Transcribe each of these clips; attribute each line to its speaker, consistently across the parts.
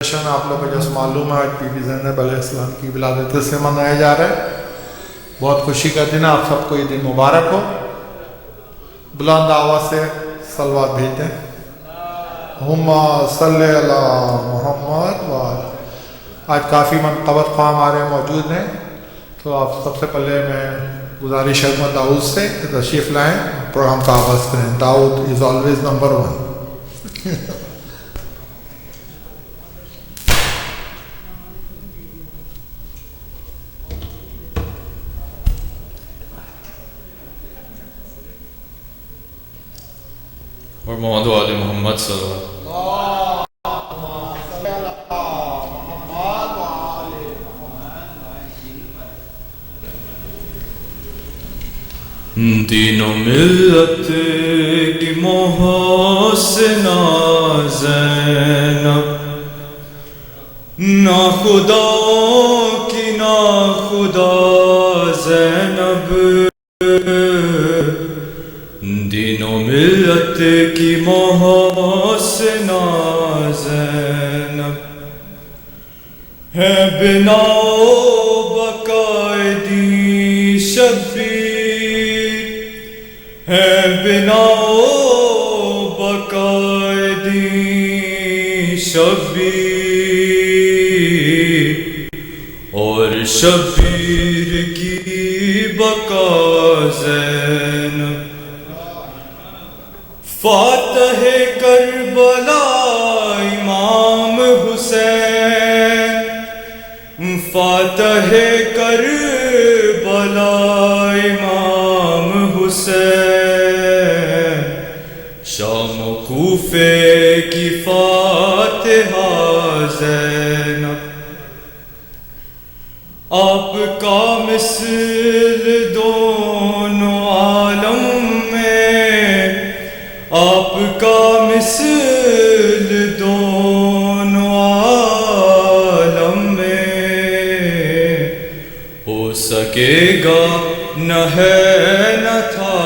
Speaker 1: جشن آپ لوگ کو جیسے معلوم ہے آج بی بی زینب علیہ السلام کی ولادت سے منایا جا رہا ہے. بہت خوشی کا دن ہے. آپ سب کو یہ دن مبارک ہو. بلند آواز سے صلوات بھیجتے ہیں. اللہم صلی علی محمد وآلہ. آج کافی منقبت خواہ ہمارے موجود ہیں، تو آپ سب سے پہلے میں گزارش ہے داؤد سے کہ تشریف لائیں، پروگرام کا آغاز کریں. داؤد از آلویز نمبر 1.
Speaker 2: اور محمد و آل محمد صلی اللہ علیہ وسلم. دین و ملت کی محسنہ زینب، نا خدا کی نا خدا زینب، دین و ملت کی محسنہ زینب، ہے بنا بقائے دی شبیر، ہے بنا بقائے دی شبیر، اور شبیر کی بقا زینب. فاتح کربلا امام حسین، فاتح کربلا امام حسین، شام و کوفے کی فاتحہ زینب. آپ کا مثل دونوں عالم میں، آپ کا مثل دونوں عالم میں ہو سکے گا نہ ہے نہ تھا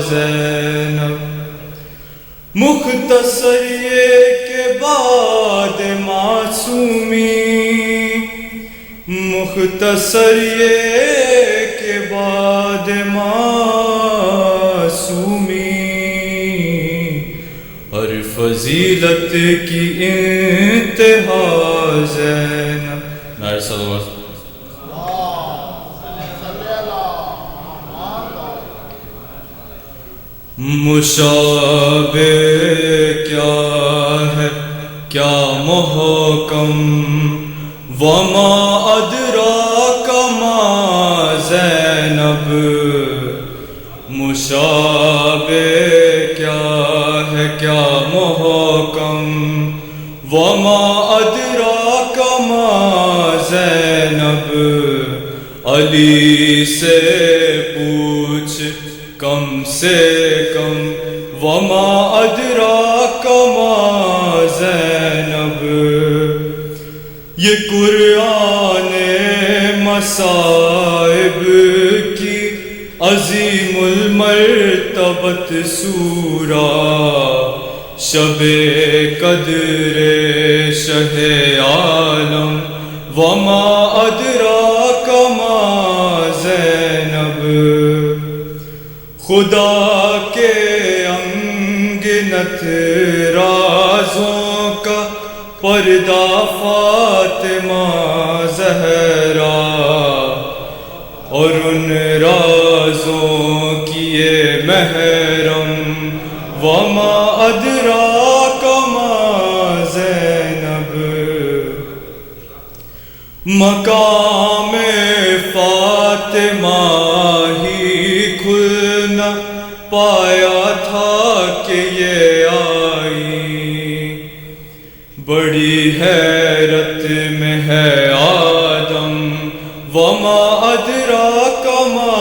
Speaker 2: زینب. مختصر یہ کہ بعد معصومی، مختصر یہ کہ بعد معصومی، ہر فضیلت کی انتہا زینب. نعرہ صلوات. مشابہ کیا ہے کیا محکم، وما ادراک ما زینب، مشابہ کیا ہے کیا محکم، وما ادراک ما زینب. علی سے پوچھ کم سے کم، وما ادراک ما زینب. یہ قرآن مصائب کی عظیم المرتبت سورہ، شب قدر شہ عالم، وما ادراک ما زینب. خدا کے انگنت رازوں کا پردہ فاطمہ زہرا، اور ان رازوں کی یہ محرم، وما ادراک ما زینب. مقام فاطمہ ہی کھل نہ پایا تھا کہ یہ آئی، بڑی حیرت میں ہے آدم، وما ادراک ما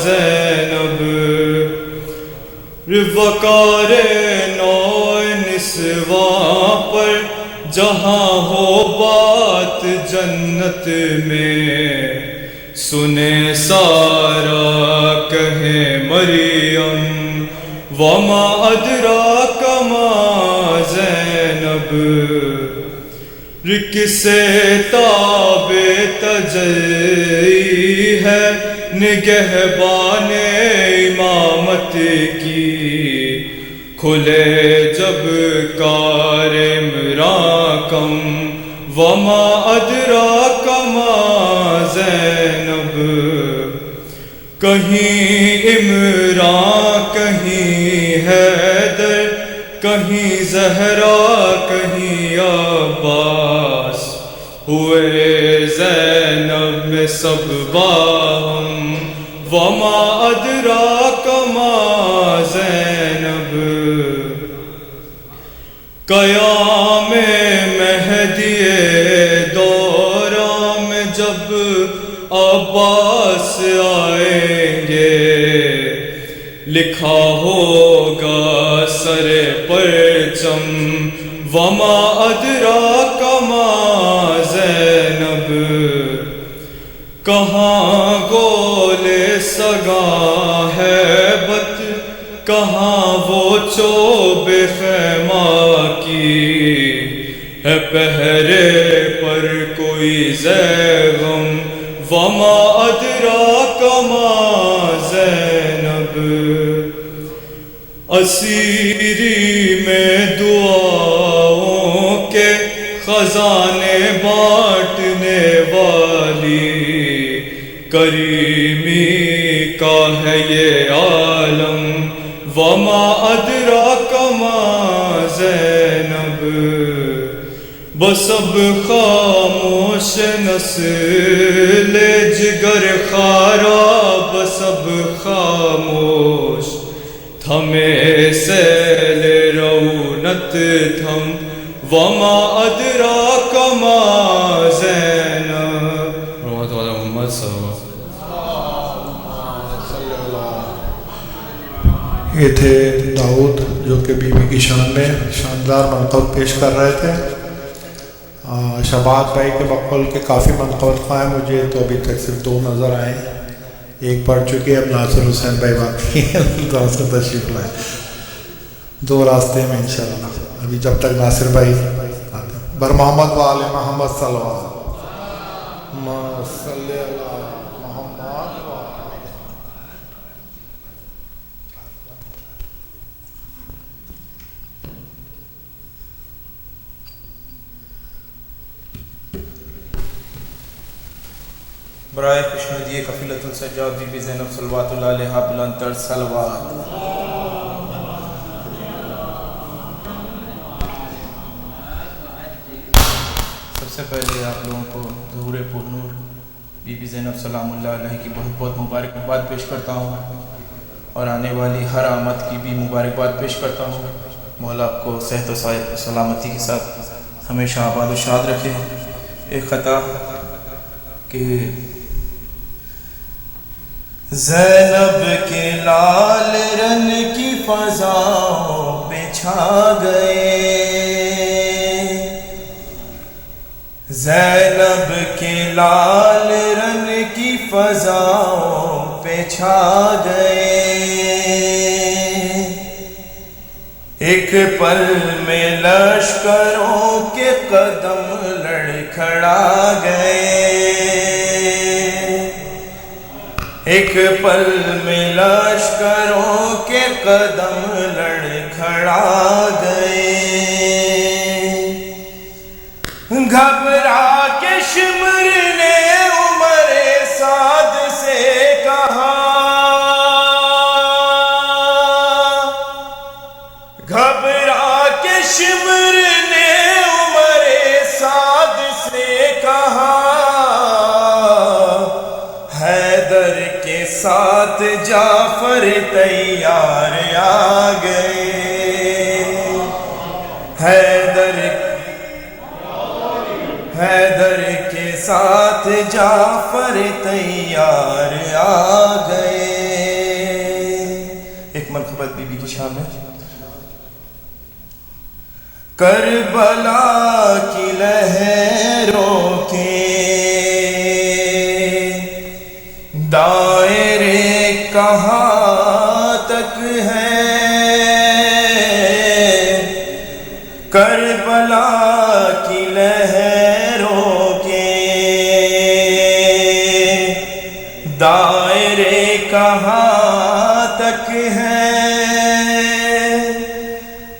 Speaker 2: زینب. وقار نو نسواں پر جہاں ہو بات جنت میں، سنے سارا کہے مریم، وما ادراک ما زینب. سے تاب تجلی ہے نگہبان امامت کی، کھلے جب کار عمران کم وما ادراک ما زینب، کہیں عمران کہیں حیدر کہیں زہرا کہیں عباس، ہوئے زینب میں سب باہم وما ادراک ما زینب، قیام مہدی دوران میں جب عباس آئیں گے، لکھا ہوگا سر پرچم وما ادراک ما زینب، کہاں گول سگاں ہیبت کہاں وہ چوب خیمہ کی، ہے پہرے پر کوئی زیغم وما ادراک ما زینب، اسیری میں دعاؤں کے خزانے بانٹنے والی، کریمی کا ہے یہ عالم وما ادراک ما زینب، بسب خاموش نسل جگر خارا، بسب خاموش تھمے سیل رونت تھم وما ادراک ما زینب، محمد صلی اللہ علیہ وسلم۔
Speaker 1: یہ تھے داؤد جو کہ بی بی کی شان میں شاندار منقبت پیش کر رہے تھے۔ شباب بھائی کے بقول کے کافی منقبت قائم، مجھے تو ابھی تک صرف 2 نظر آئے، ایک پڑھ چکے، اب ناصر حسین بھائی باقی سے تشریف لائے، 2 راستے میں انشاءاللہ، ابھی جب تک ناصر بھائی آتے بر محمد و آل محمد صلی اللہ علیہ وسلم۔
Speaker 3: برائے خوشنودی قفیلۃ السجاد بی بی زینب صلوات اللہ علیہا بلند تر صلوات۔ سب سے پہلے آپ لوگوں کو ظہور پرنور بی بی زینب سلام اللہ علیہ کی بہت بہت مبارکباد پیش کرتا ہوں، اور آنے والی ہر آمد کی بھی مبارکباد پیش کرتا ہوں۔ مولا آپ کو صحت و سلامتی کے ساتھ ہمیشہ آباد و شاد رکھے۔ ایک خطا کہ زینب کے لال رن کی فضاؤں پہ چھا گئے، زینب کے لال رن کی فضاؤں پہ چھا گئے، ایک پل میں لشکروں کے قدم لڑکھڑا گئے، ایک پل میں لشکروں کے قدم لڑکھڑا گئے، گھبرا کے شمر نے عمر سعد سے کہا، گھبرا کے شمر نے عمر سعد سے کہا، حیدر کے ساتھ جعفر تیار آ گئے، حیدر کے ساتھ جعفر تیار آ گئے۔ ایک منقبت بی بی کی شان میں، کربلا کی لہروں کے دائرے کہاں تک ہیں، کربلا کی لہر ہیں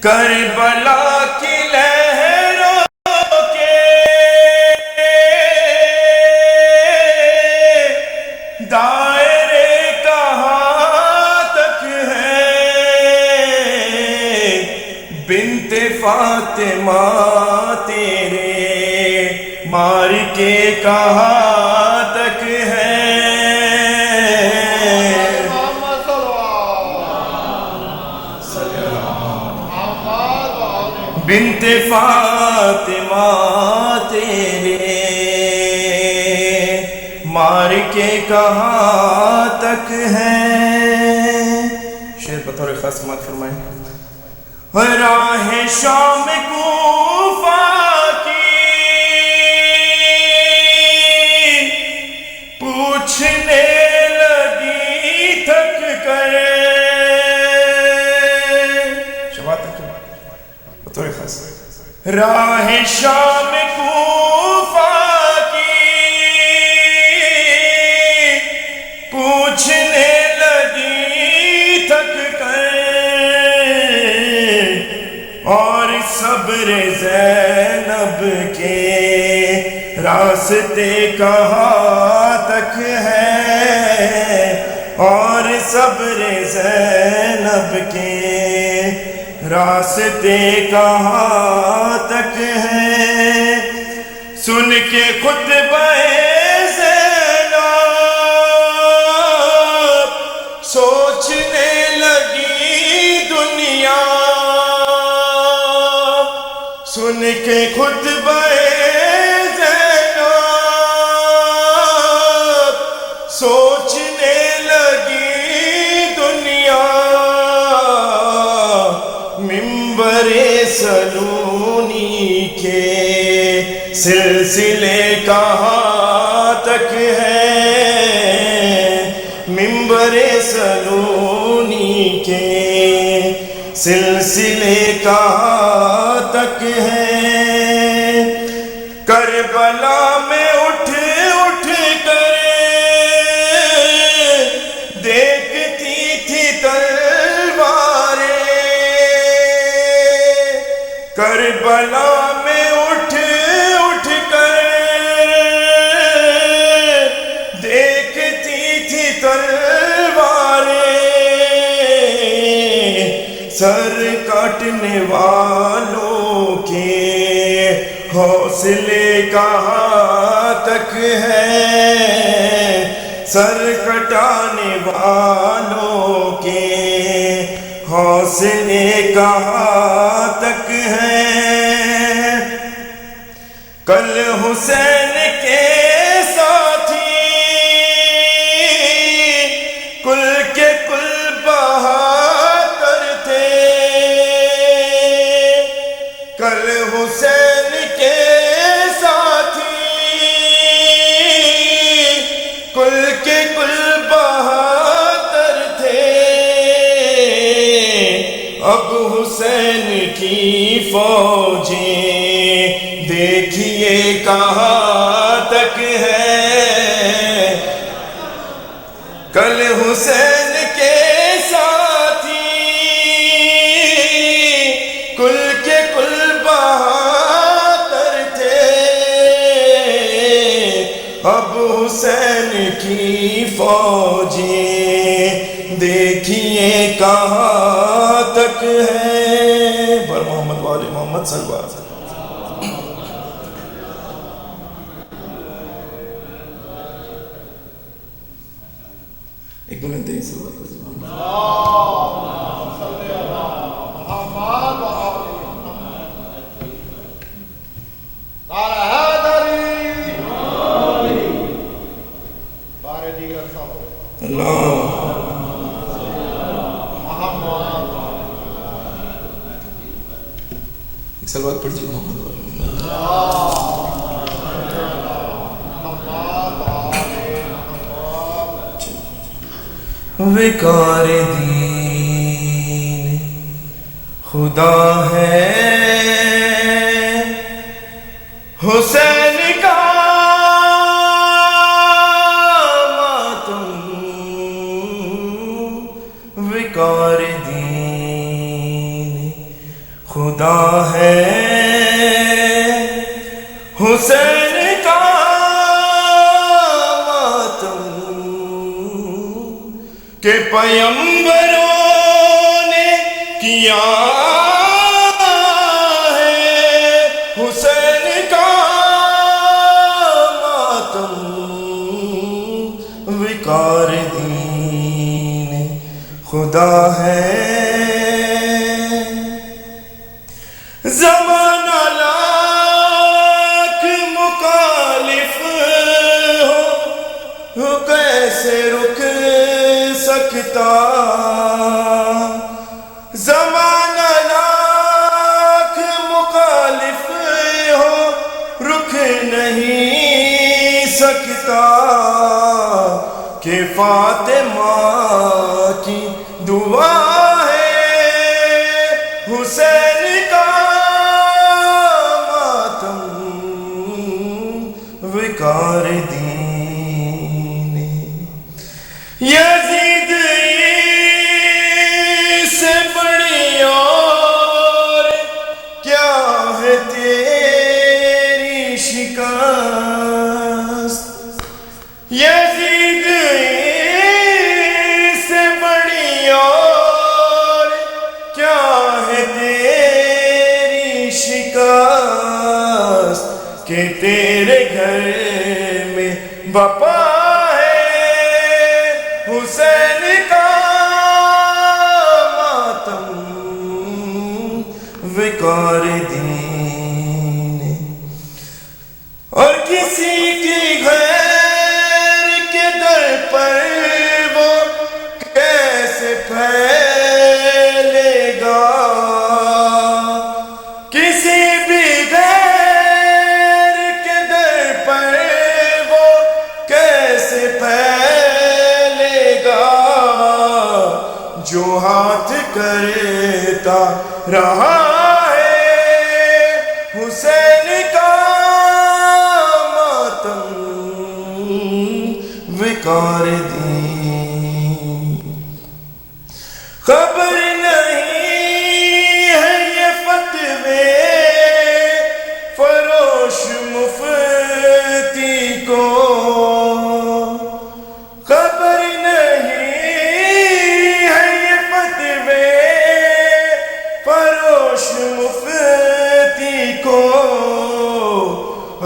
Speaker 3: کربلا کی لہروں کے دائرے کہاں تک ہیں بنت فاطمہ تیرے مارکے کہاں تک ہیں بنت فاطمہ تیرے مارکے کہاں تک ہیں شعر بطور خاص سماعت فرمائیں راہ شام کوفہ کی پوچھنے لگی تھک کر راہ شام کوفہ کی پوچھنے لگی تھک کر اور صبر زینب کے راستے کہاں تک ہیں اور صبر زینب کے راستے کہاں تک ہیں سن کے خطبہ زینب سوچنے لگی دنیا سن کے خطبہ زینب سوچنے لگی دنیا منبر سلونی کے سلسلے کہاں تک ہیں منبر سلونی کے سلسلے کہاں تک ہیں کربلا میں اٹھ اٹھ کر دیکھتی تھی تلواریں کربلا میں اٹھ اٹھ کر دیکھتی تھی تلواریں سر کاٹنے والوں کے حوصلے کہاں تک ہیں سر کٹانے والوں کے حوصلے کہاں تک ہیں کل حسین کے ساتھی کل کے کل بہادر تھے کل حسین کے ساتھی کل کے کل بہادر تھے اب حسین کی فوجیں دیکھیے کہاں تک ہے کل حسین کے ساتھی کل کے کل بہادر تھے اب حسین کی فوجیں دیکھیے کہاں تک ہے بر محمد والے محمد صلی اللہ علیہ وسلم ایک دو منٹ صلی اللہ علیہ وسلم ایک سلوات پڑھ جی محمد وقار دین خدا ہے حسین کا ماتم وقار
Speaker 4: حسین کا ماتم کہ پیمبروں نے کیا ہے، حسین کا ماتم وقار دین خدا ہے، زمانہ لاکھ مخالف ہو کیسے رک سکتا، زمانہ لاکھ مخالف ہو رک نہیں سکتا، کہ فاطمہ کی دعا ہے حسین کا ماتم وقار دین، یزید سے بڑی اور کیا ہے تیری شکست، یزید سے بڑی اور کیا ہے تیری شکست، کہ تیرے گھر میں بپا ہے حسین کا ماتم وقار دین، اور کسی کی غیر کے در پر وہ کیسے پھیلے گا، کسی بھی غیر کے در پر وہ کیسے پھیلے گا، جو ہاتھ کرتا رہا ہے حسین کا ماتم وقار دین، خبر نہیں ہے یہ فتوے فروش مفتی کو، خبر نہیں ہے یہ فتوے فروش مفتی کو،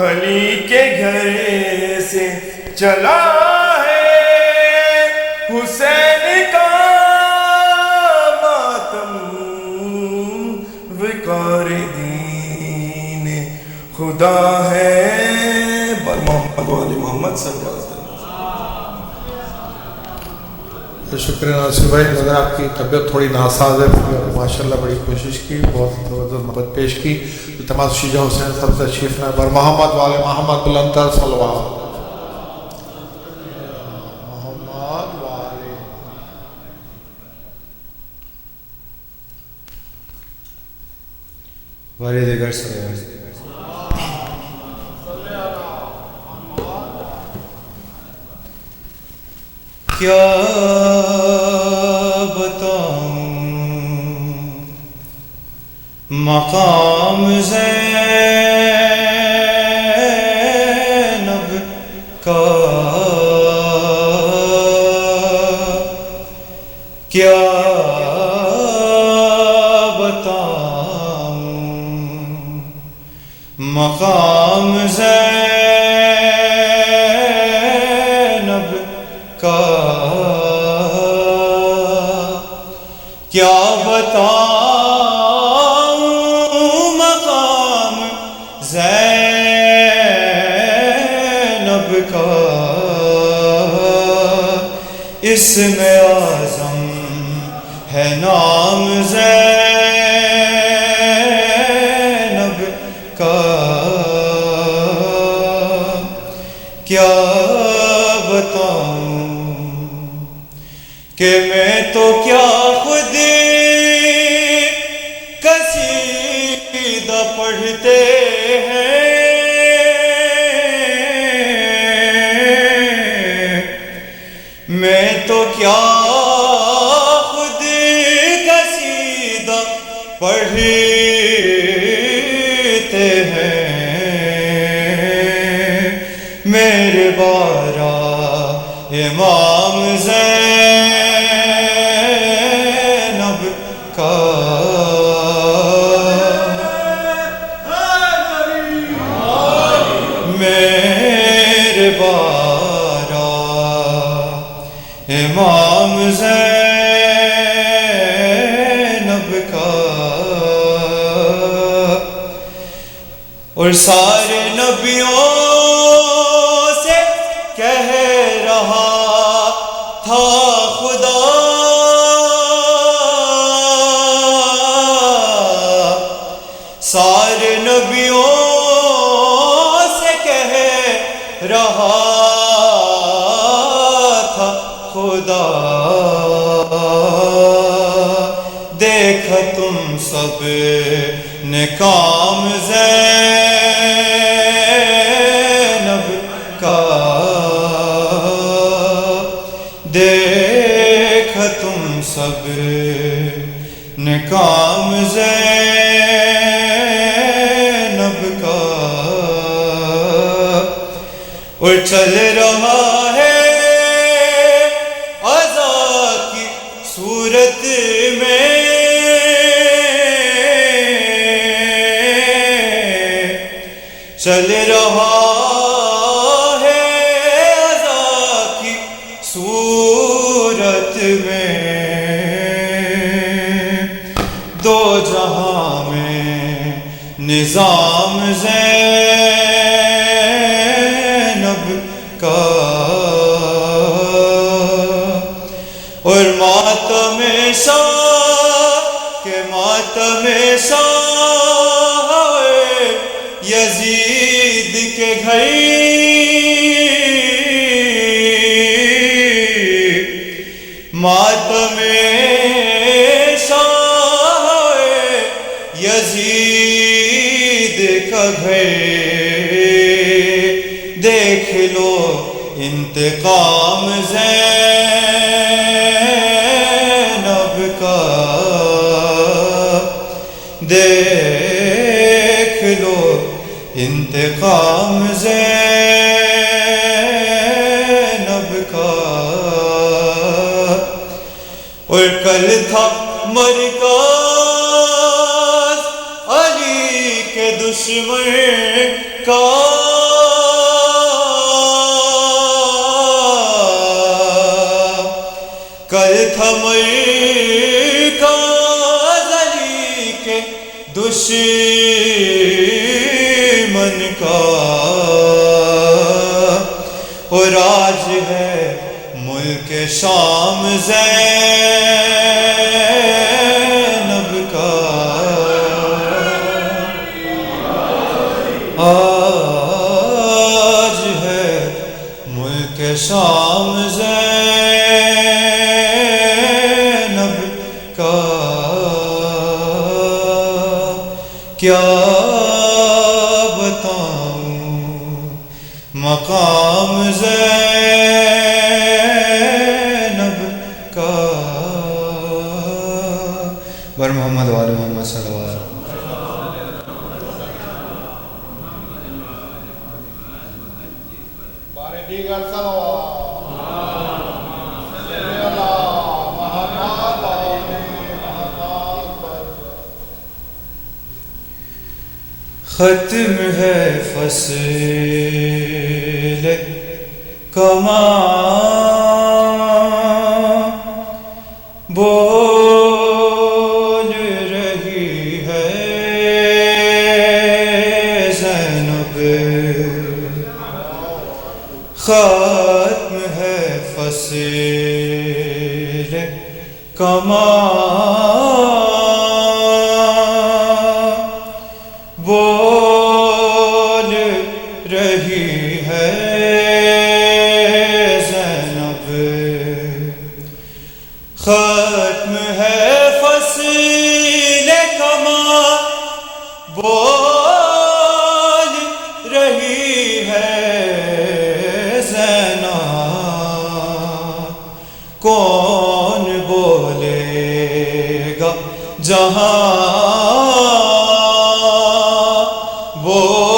Speaker 4: علی کے گھر سے چلا ہے حسین کا ماتم وقار دین خدا ہے، محمد والی محمد صلی اللہ علیہ وسلم۔
Speaker 1: شکریہ ناصر بھائی، اگر آپ کی طبیعت تھوڑی ناساز ہے، ماشاءاللہ بڑی کوشش کی، بہت زبردست محبت پیش کی، تمام شیجہ حسین سب سے شیف نے بر محمد والے محمد بلندر صلوات، محمد والے
Speaker 5: والد گر سے کیا بتاؤں مقام زینب کا، کیا بتاؤں مقام زینب کا، کیا بتاؤں مقام زینب کا، اسم اعظم ہے نام زینب کا، کیا بتاؤں کہ میں تو کیا خود قصیدہ پڑھتے ہیں، میں تو کیا خود قصیدہ پڑھتے ہیں، میرے بارہ امام زینب کا میرے بارہ امام زینب کا اور سارے نبیوں سے کہہ رہا تھا خدا سارے نبیوں سے کہہ رہا تھا خدا دیکھا تم سب نے کام زینب کا دیکھا تم سب نے کام زینب کا اور چل رہا ہے عزا کی صورت میں چل رہا ہے عزا کی صورت میں دو جہاں میں نظام زینب کا اور ماتم شاہ کے ماتم شاہ یزید کے گھر ماتم شاہ یزید کا گھر دیکھ لو انتقام زینب کا دیکھ لو انتقام زینب کا اور کل تھا مرکز علی کے دشمن کا کل تھا مرکز علی کے دشمن کا اور آج ہے ملک شام زینب کا آج ہے ملک شام زینب کا کیا بتاؤں مقام زینب کا بر محمد وآل محمد صلی اللہ علیہ وسلم
Speaker 1: بارے دیگر صلوات
Speaker 5: ختم ہے فصل کماں بول رہی ہے زینب ختم ہے فصل کماں بول رہی ہے زینب ختم ہے فصل کماں بول رہی ہے زینب کون بولے گا جہاں بول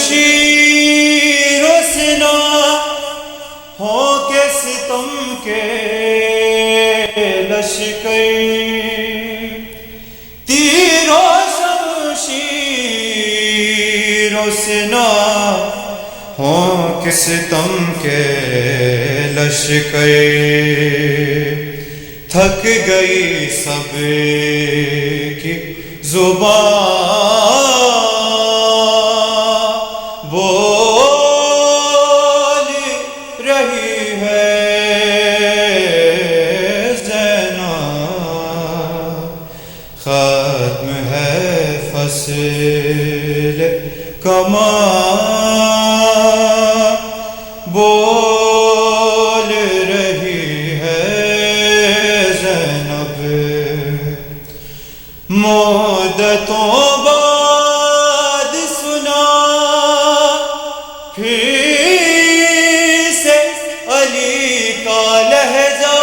Speaker 5: شمشیر و سنا ہوں کہ ستم کے لشکر تیر و شمشیر و سنا ہوں کہ ستم کے لشکر تھک گئی سب کی زبان بول رہی ہے زینب ختم ہے فصل کمان بول رہی ہے زینب مدتوں بعد سنا پھر سے علی کا لہجہ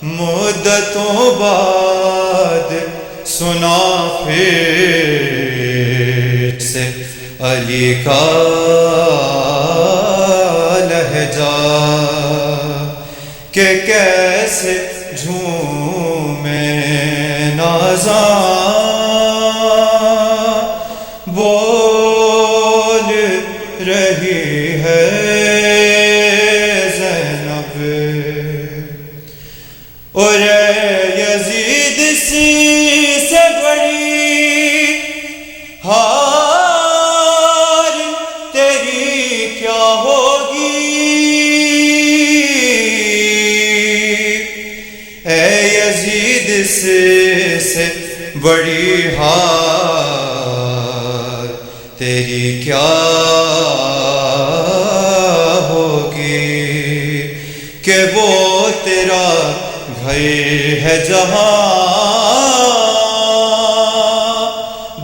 Speaker 5: مدتوں بعد سنا پھر سے علی کا لہجہ کہ کیسے جھومے نازاں بول رہی ہے زینب اور یزید سی سے بڑی ہار تیری کیا ہوگی اے یزید سے بڑی ہار تیری کیا ہوگی کہ وہ تیرا گھر ہے جہاں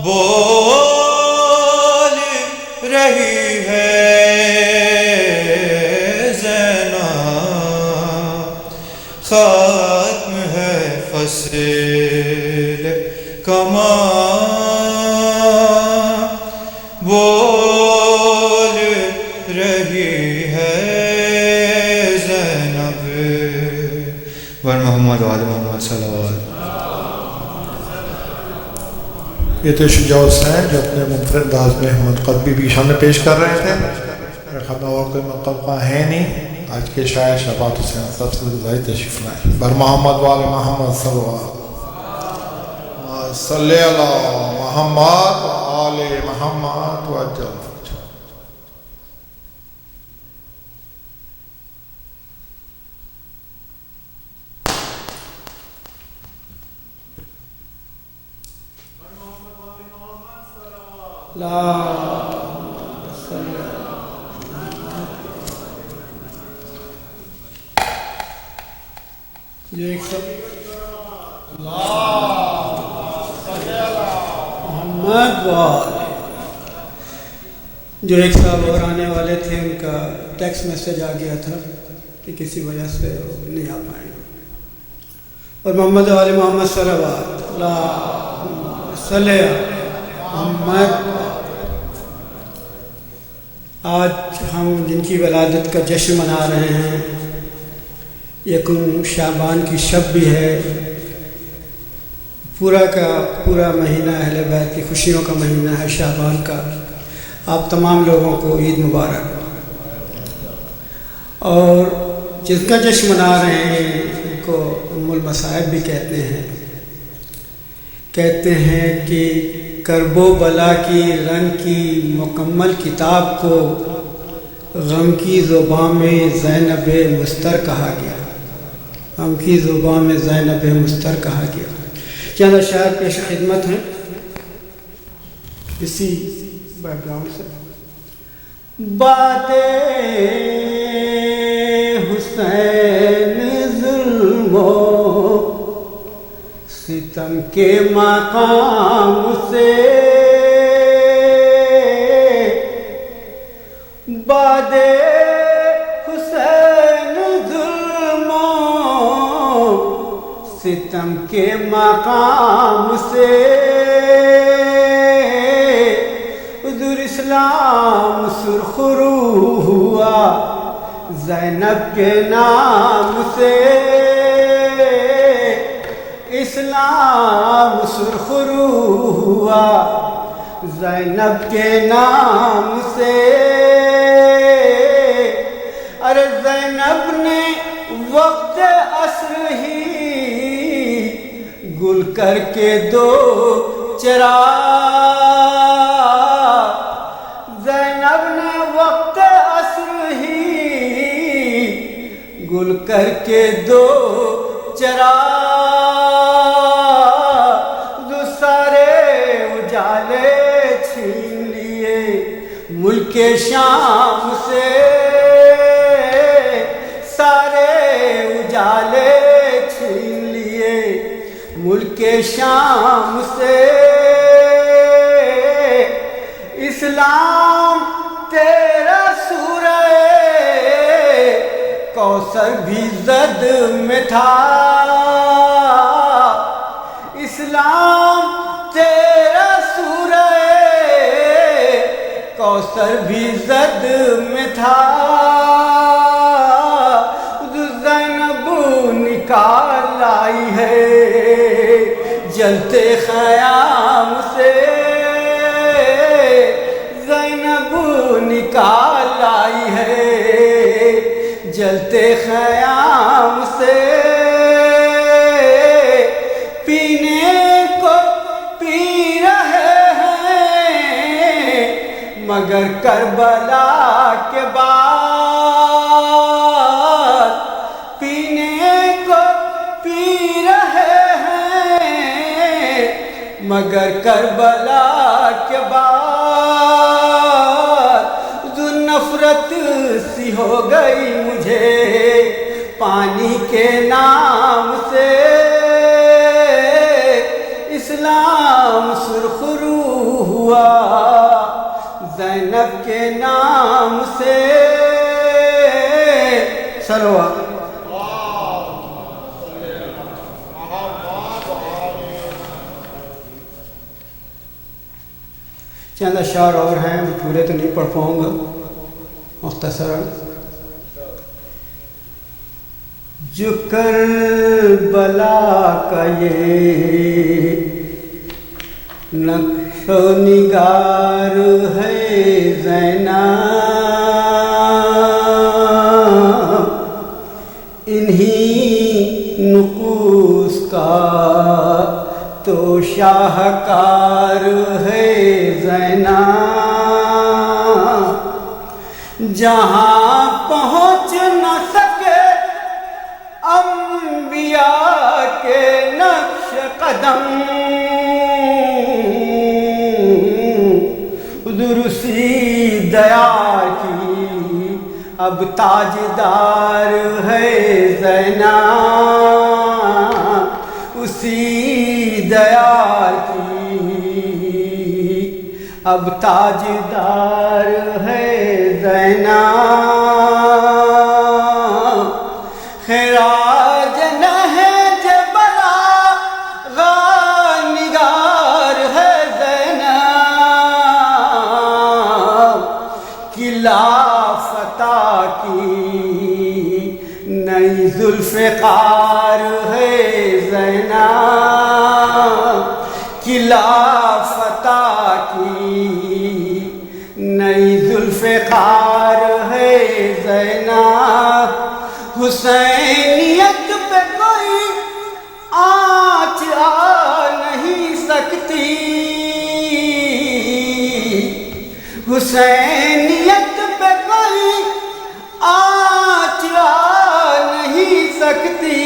Speaker 5: بول رہی ہے زینب ختم ہے فصل کمان بول رہی ہے زینب ور محمد وآل محمد صلی اللہ علیہ وسلم.
Speaker 1: یہ تو شجاع حسین جو اپنے منفرد انداز میں احمد قطبی بھی سامنے پیش کر رہے تھے. میرے خیال میں اور کوئی مقبہ ہے نہیں. آج کے شاعر شہباز حسین سب سے گزاری تشریف لائیں. بر محمد وآل محمد صلی اللہ علیہ وسلم. صلی اللہ محمد وآل محمد وجل.
Speaker 6: جو ایک سب محمد جو ایک صاحب اور آنے والے تھے ان کا ٹیکسٹ میسج آ گیا تھا کہ کسی وجہ سے وہ نہیں آ پائیں گے. اور محمد علیہ محمد صلی اللہ علیہ محمد. آج ہم جن کی ولادت کا جشن منا رہے ہیں یکم شعبان کی شب بھی ہے. پورا کا پورا مہینہ اہل بیت کی خوشیوں کا مہینہ ہے شعبان کا. آپ تمام لوگوں کو عید مبارک. اور جس کا جشن منا رہے ہیں ان کو ام المصائب بھی کہتے ہیں کہ کرب و بلا کی رنگ کی مکمل کتاب کو غم کی زبان میں زینب مستر کہا گیا. غم کی زبان میں زینب مستر کہا گیا. چند اشعار پیش خدمت ہیں اسی بیک گراؤنڈ سے. باتیں حسین ظلم و ستم کے مقام سے باد حسین ظلم و ستم کے مقام سے سرخرو ہوا زینب کے نام سے، اسلام سرخرو ہوا زینب کے نام سے۔ ارے زینب نے وقت عصر ہی گل کر کے دو چرا، زینب نے وقت عصر ہی گل کر کے دو چرا، جو سارے اجالے چھین لیے ملک شام سے، سارے اجالے چھین لیے ملک شام سے۔ اسلام تیرا سورہ کوثر بھی زد میں تھا، اسلام تیرا سورہ کوثر بھی زد میں تھا، زینب نکال لائی ہے جلتے خیام سے، زینب نکال لائی ہے جلتے خیام سے۔ پینے کو پی رہے ہیں مگر کربلا کے بعد، پینے کو پی رہے ہیں مگر کربلا کے بعد، جو نفرت سی ہو گئی مجھے پانی کے نام سے، اسلام سرخرو ہوا زینب کے نام سے۔ صلوات چند اشعار اور ہیں، میں پورے تو نہیں پڑھ پاؤں گا، مختصراً۔ جو کربلا کا یہ نقش و نگار ہے زینب، انہی نقوش کا تو شاہکار ہے زینب، جہاں پہنچ نہ سکے انبیاء کے نقش قدم، حضور اسی دیا کی اب تاجدار ہے زینب، اسی دیا کی اب تاجدار ہے زینب، خراج نہج بلا نگار ہے زینب، قلعہ فتح کی نئی ذوالفقار ہے زینب، قلعہ فتح کی نئی ذوالفقار ہے زینب، حسینیت پہ کوئی آنچ آ نہیں سکتی، حسینیت پہ کوئی آنچ آ نہیں سکتی،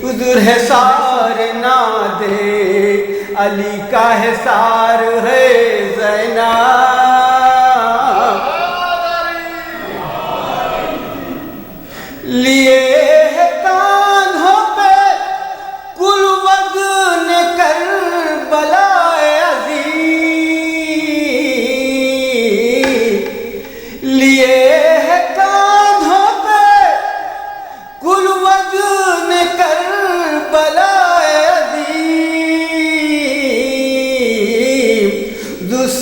Speaker 6: حضور حصار نہ دے علی کا حصار ہے زینب، لیے ہے کاندھوں پہ کل وزن کربلا عظیم، لیے ہے کاندھوں پہ کل وزن کربلا عظیم،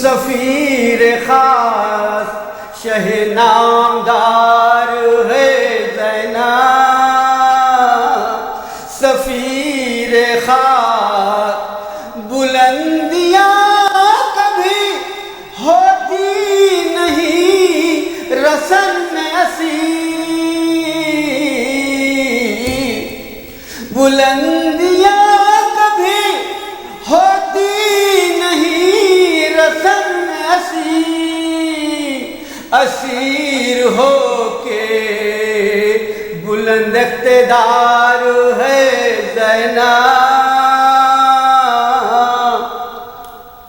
Speaker 6: سفیر خاص شہ نامدار ہے زینب، سفیر خاص بلندیاں کبھی ہوتی نہیں رسن میں اسیر، بلندیاں کبھی ہوتی نہیں رسن میں اسیر، اسیر ہو کے بلند اقتدار ہے زینب،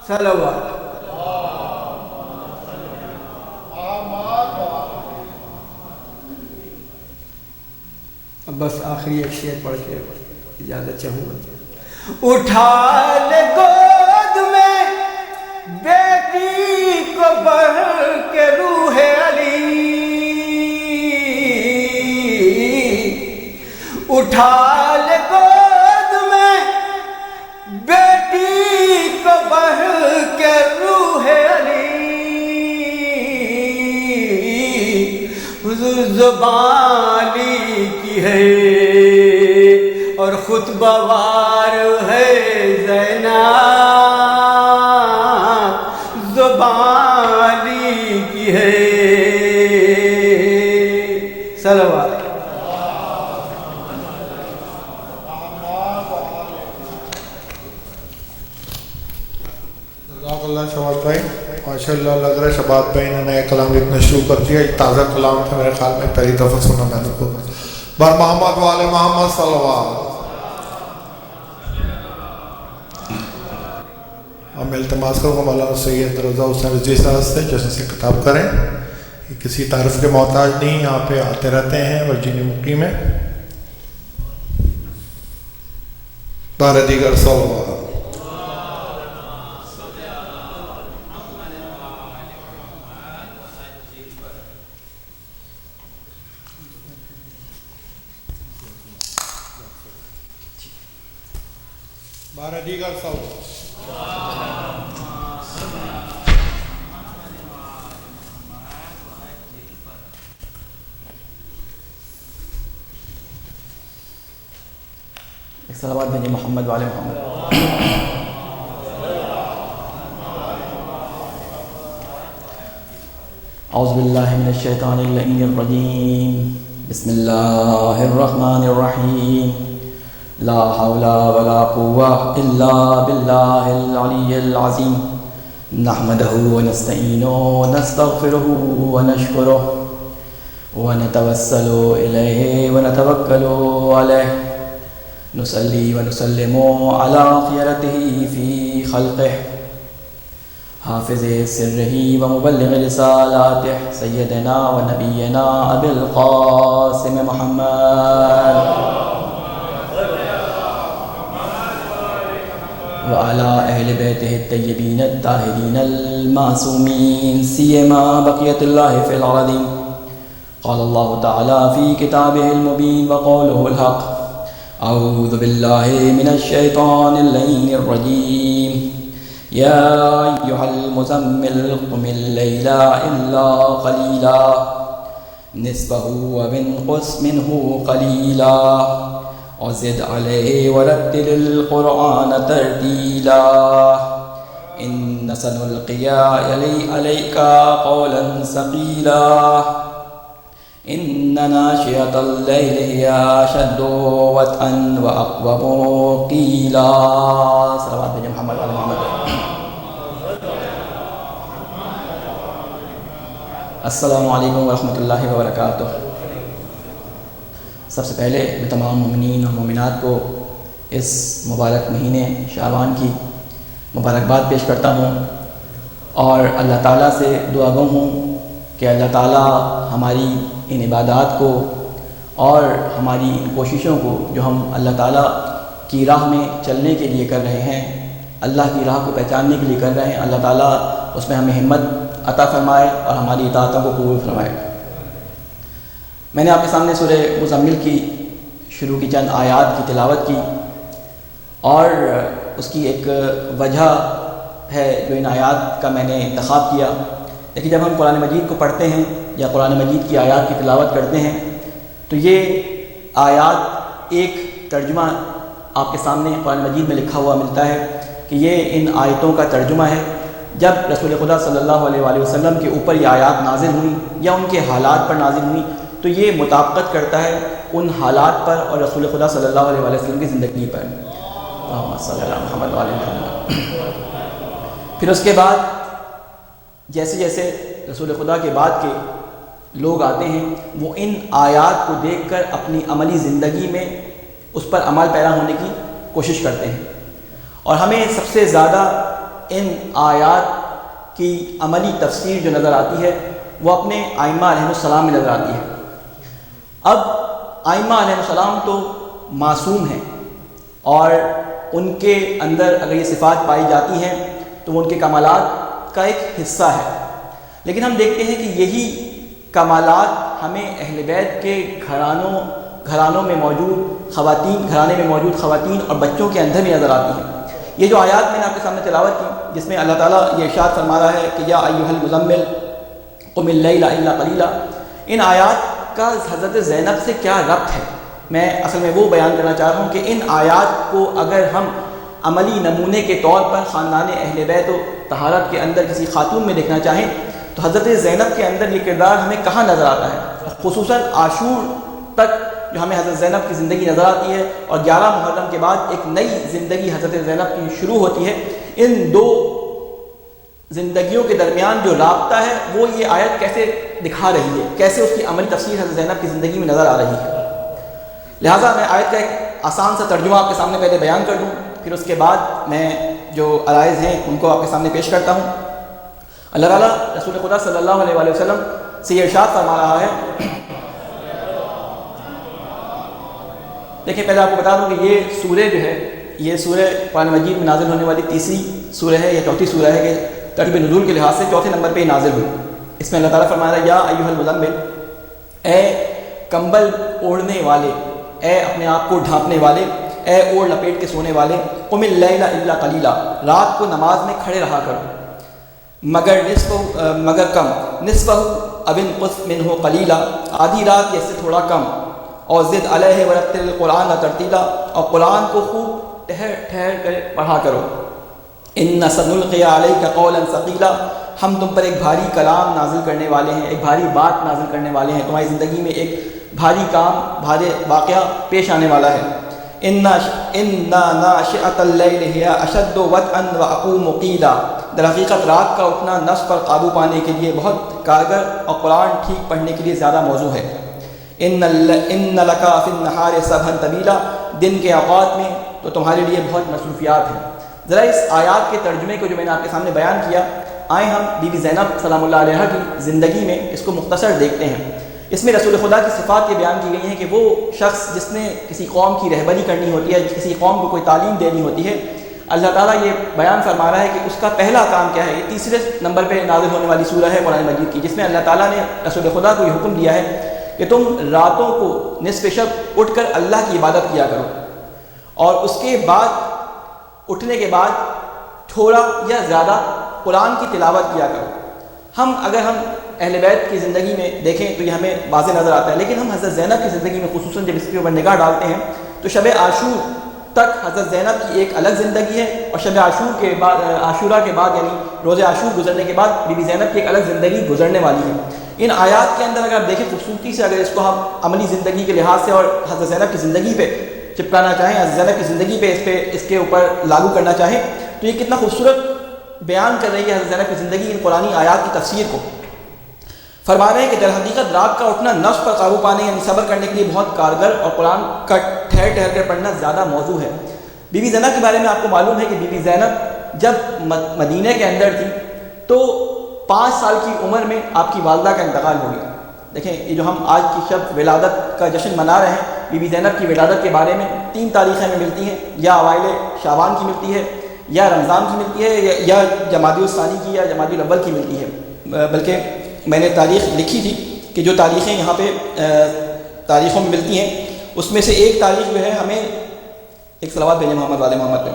Speaker 6: صلوات۔ اب بس آخری ایک شعر پڑھ کے اجازت چاہوں گا۔ اٹھا لے گود میں بیٹی کو بڑھ کے روح علی، اٹھا لے گود میں بیٹی کو بڑھ کے روح علی، حضور زبانی کی ہے اور خطبہ وار ہے زینب، زبانی کی ہے، صلوات۔
Speaker 1: جزاک اللہ شباب بھائی، ماشاء اللہ لگ رہا ہے شباب بھائی نے نیا کلام لکھنا شروع کر دیا، ایک تازہ کلام تھا میرے خیال میں، پہلی دفعہ سنا میں نے کو۔ بر محمد والے محمد صلوات۔ اب میں التماس کروں گا مولانا سید رضا حسین رضوی صاحب سے جیسے سے خطاب کریں، یہ کسی تعارف کے محتاج نہیں، یہاں پہ آتے رہتے ہیں ورجینی مقیم میں۔ بار دیگر صلوات۔ بارہ دیگر صلوات۔
Speaker 7: ایک صلوات بھیجیں محمد والے محمد۔ اعوذ باللہ من الشیطان اللعین الرجیم، بسم اللہ الرحمن الرحیم، لا حول ولا قوة الا باللہ العلی العظیم، نحمدہ ونستعینہ ونستغفرہ ونشکرہ ونتوسل الیہ ونتوکل علیہ، نصلی ونسلم علی خیرتہ فی خلقہ، حافظ سرہ ومبلغ رسالاتہ، سیدنا ونبینا ابی القاسم محمد وعلى أهل بيته الطيبين الطاهرين المعصومين سيما بقية الله في الأرض. قال الله تعالى في كتابه المبين وقوله الحق، أعوذ بالله من الشيطان اللعين الرجيم، يا أيها المزمل قم الليل إلا قليلا نصفه وانقص منه قليلا وزد عليه ورتل القرآن ترتيلا، إن سنلقي عليك قولا ثقيلا، إن ناشئة الليل هي أشد وطئا وأقوم قيلا۔ صلوات بھیجیں محمد وعلى محمد۔ السلام علیکم ورحمۃ اللہ وبرکاتہ۔ سب سے پہلے میں تمام مومنین اور مومنات کو اس مبارک مہینے شعبان کی مبارکباد پیش کرتا ہوں، اور اللہ تعالیٰ سے دعا گو ہوں کہ اللہ تعالیٰ ہماری ان عبادات کو اور ہماری ان کوششوں کو جو ہم اللہ تعالیٰ کی راہ میں چلنے کے لیے کر رہے ہیں، اللہ کی راہ کو پہچاننے کے لیے کر رہے ہیں، اللہ تعالیٰ اس میں ہمیں ہمت عطا فرمائے اور ہماری اطاعتوں کو قبول فرمائے۔ میں نے آپ کے سامنے سورہ مزمل کی شروع کی چند آیات کی تلاوت کی، اور اس کی ایک وجہ ہے جو ان آیات کا میں نے انتخاب کیا. لیکن جب ہم قرآن مجید کو پڑھتے ہیں یا قرآن مجید کی آیات کی تلاوت کرتے ہیں تو یہ آیات ایک ترجمہ آپ کے سامنے قرآن مجید میں لکھا ہوا ملتا ہے کہ یہ ان آیتوں کا ترجمہ ہے. جب رسول خدا صلی اللہ علیہ وآلہ وسلم کے اوپر یہ آیات نازل ہوئیں یا ان کے حالات پر نازل ہوئیں تو یہ مطابقت کرتا ہے ان حالات پر اور رسول خدا صلی اللہ علیہ وآلہ وسلم کی زندگی پر. اللہم صلی اللہ محمد وعلی محمد. پھر اس کے بعد جیسے جیسے رسول خدا کے بعد کے لوگ آتے ہیں وہ ان آیات کو دیکھ کر اپنی عملی زندگی میں اس پر عمل پیرا ہونے کی کوشش کرتے ہیں. اور ہمیں سب سے زیادہ ان آیات کی عملی تفسیر جو نظر آتی ہے وہ اپنے ائمہ علیہ السلام میں نظر آتی ہے. اب ائمہ علیہ السلام تو معصوم ہیں اور ان کے اندر اگر یہ صفات پائی جاتی ہیں تو وہ ان کے کمالات کا ایک حصہ ہے. لیکن ہم دیکھتے ہیں کہ یہی کمالات ہمیں اہل بیت کے گھرانے میں موجود خواتین اور بچوں کے اندر بھی نظر آتی ہیں. یہ جو آیات میں نے آپ کے سامنے تلاوت کی جس میں اللہ تعالیٰ یہ ارشاد فرما رہا ہے کہ یا ایھا المزمل قم اللیل الا قلیلا، ان آیات کا حضرت زینب سے کیا ربط ہے؟ میں اصل میں وہ بیان کرنا چاہ رہا ہوں کہ ان آیات کو اگر ہم عملی نمونے کے طور پر خاندان اہل بیت و طہارت کے اندر کسی خاتون میں دیکھنا چاہیں تو حضرت زینب کے اندر یہ کردار ہمیں کہاں نظر آتا ہے؟ خصوصاً عاشور تک جو ہمیں حضرت زینب کی زندگی نظر آتی ہے اور 11 محرم کے بعد ایک نئی زندگی حضرت زینب کی شروع ہوتی ہے. ان دو زندگیوں کے درمیان جو رابطہ ہے وہ یہ آیت کیسے دکھا رہی ہے، کیسے اس کی عملی تفسیر حضرت زینب کی زندگی میں نظر آ رہی ہے. لہٰذا میں آیت کا ایک آسان سا ترجمہ آپ کے سامنے پہلے بیان کر دوں، پھر اس کے بعد میں جو عرائض ہیں ان کو آپ کے سامنے پیش کرتا ہوں. اللہ تعالیٰ رسول خدا صلی اللہ علیہ وآلہ وسلم سے یہ ارشاد فرما رہا ہے. دیکھیں پہلے آپ کو بتا دوں کہ یہ سورہ جو ہے یہ سورہ قرآن مجید میں نازل ہونے والی تیسری سورہ ہے یا چوتھی سورہ ہے کہ ترتیب نزول کے لحاظ سے چوتھے نمبر پہ ہی نازل ہوئی. اس میں اللہ تعالیٰ فرما رہا ہے یا ایھا المزمل، اے کمبل اوڑھنے والے، اے اپنے آپ کو ڈھانپنے والے، اے اوڑھ لپیٹ کے سونے والے، قم اللیل الا قلیلا، رات کو نماز میں کھڑے رہا کرو مگر کم، نصفہ او انقص منہ قلیلا، آدھی رات یا اس سے تھوڑا کم، اور زد علیہ ورتل القرآن ترتیلا، اور قرآن کو خوب ٹھہر کر پڑھا کرو. ان سنلقی علیک قولا ثقیلا، ہم تم پر ایک بھاری کلام نازل کرنے والے ہیں، ایک بھاری بات نازل کرنے والے ہیں، تمہاری زندگی میں ایک بھاری کام، بھاری واقعہ پیش آنے والا ہے. ان ناشئۃ اللیل ہی اشد وطئا واقوم قیلا، در حقیقت رات کا اٹھنا نفس پر قابو پانے کے لیے بہت کارگر اور قرآن ٹھیک پڑھنے کے لیے زیادہ موزوں ہے. ان لک فی النہار سبحا طویلا، دن کے اوقات میں تو تمہارے لیے بہت مصروفیات ہیں. ذرا اس آیات کے ترجمے کو جو میں نے آپ کے سامنے بیان کیا، آئیں ہم بی بی زینب سلام اللہ علیہا کی زندگی میں اس کو مختصر دیکھتے ہیں. اس میں رسول خدا کی صفات یہ بیان کی گئی ہیں کہ وہ شخص جس نے کسی قوم کی رہبری کرنی ہوتی ہے، کسی قوم کو کوئی تعلیم دینی ہوتی ہے، اللہ تعالیٰ یہ بیان فرما رہا ہے کہ اس کا پہلا کام کیا ہے. یہ تیسرے نمبر پہ نازل ہونے والی سورہ ہے قرآن مجید کی، جس میں اللہ تعالیٰ نے رسول خدا کو یہ حکم دیا ہے کہ تم راتوں کو نصف شب اٹھ کر اللہ کی عبادت کیا کرو، اور اس کے بعد اٹھنے کے بعد تھوڑا یا زیادہ قرآن کی تلاوت کیا کرو. اگر ہم اہل بیت کی زندگی میں دیکھیں تو یہ ہمیں واضح نظر آتا ہے، لیکن ہم حضرت زینب کی زندگی میں خصوصاً جب اس کے اوپر نگاہ ڈالتے ہیں تو شب عاشور تک حضرت زینب کی ایک الگ زندگی ہے، اور شب عاشورہ کے بعد یعنی روز عاشور گزرنے کے بعد بی بی زینب کی ایک الگ زندگی گزرنے والی ہے. ان آیات کے اندر اگر آپ دیکھیں خوبصورتی سے، اگر اس کو ہم عملی زندگی کے لحاظ سے اور حضرت زینب کی زندگی پہ چپکانا چاہیں، حضرت زینب کی زندگی پہ اس کے اوپر لاگو کرنا چاہیں تو یہ کتنا خوبصورت بیان کر رہی ہے حضرت زینب کی زندگی ان قرآنی آیات کی تفسیر کو. فرما رہے ہیں کہ در حقیقت رات کا اٹھنا نفس پر قابو پانے یعنی صبر کرنے کے لیے بہت کارگر اور قرآن کا ٹھہر ٹھہر کر پڑھنا زیادہ موضوع ہے. بی بی زینب کے بارے میں آپ کو معلوم ہے کہ بی بی زینب جب مدینہ کے اندر تھی تو 5 سال کی عمر میں آپ کی والدہ کا انتقال ہو گیا. دیکھیں یہ جو ہم آج کی شب ولادت کا جشن منا رہے ہیں، بی بی زینب کی ولادت کے بارے میں 3 تاریخیں میں ملتی ہیں، یا اوائل شعبان کی ملتی ہے، یا رمضان کی ملتی ہے، یا جمادی الثانی کی یا جمادی الاول کی ملتی ہے. بلکہ میں نے تاریخ لکھی تھی کہ جو تاریخیں یہاں پہ تاریخوں میں ملتی ہیں اس میں سے ایک تاریخ جو ہے ہمیں ایک صلوات بھیجیں محمد والے محمد پہ.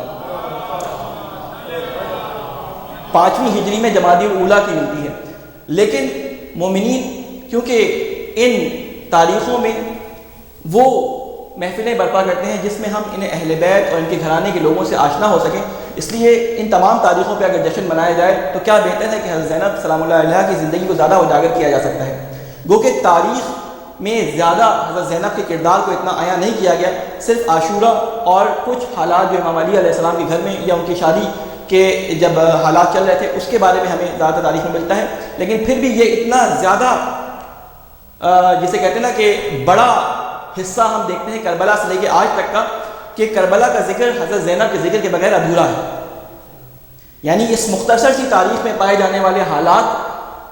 Speaker 7: 5ویں ہجری میں جمادی الاولیٰ کی ملتی ہے. لیکن مومنین کیونکہ ان تاریخوں میں وہ محفلیں برپا کرتے ہیں جس میں ہم انہیں اہل بیت اور ان کے گھرانے کے لوگوں سے آشنا ہو سکیں، اس لیے ان تمام تاریخوں پہ اگر جشن منایا جائے تو کیا بہتر ہے کہ حضرت زینب سلام اللہ علیہا کی زندگی کو زیادہ اجاگر کیا جا سکتا ہے. گو کہ تاریخ میں زیادہ حضرت زینب کے کردار کو اتنا عیاں نہیں کیا گیا، صرف عاشورہ اور کچھ حالات جو امام علی علیہ السلام کے گھر میں یا ان کی شادی کے جب حالات چل رہے تھے اس کے بارے میں ہمیں زیادہ تاریخ میں ملتا ہے. لیکن پھر بھی یہ اتنا زیادہ جسے کہتے ہیں نا کہ بڑا حصہ ہم دیکھتے ہیں کربلا سے لے کے آج تک کا کہ کربلا کا ذکر حضرت زینب کے ذکر کے بغیر ادھورا ہے. یعنی اس مختصر سی تاریخ میں پائے جانے والے حالات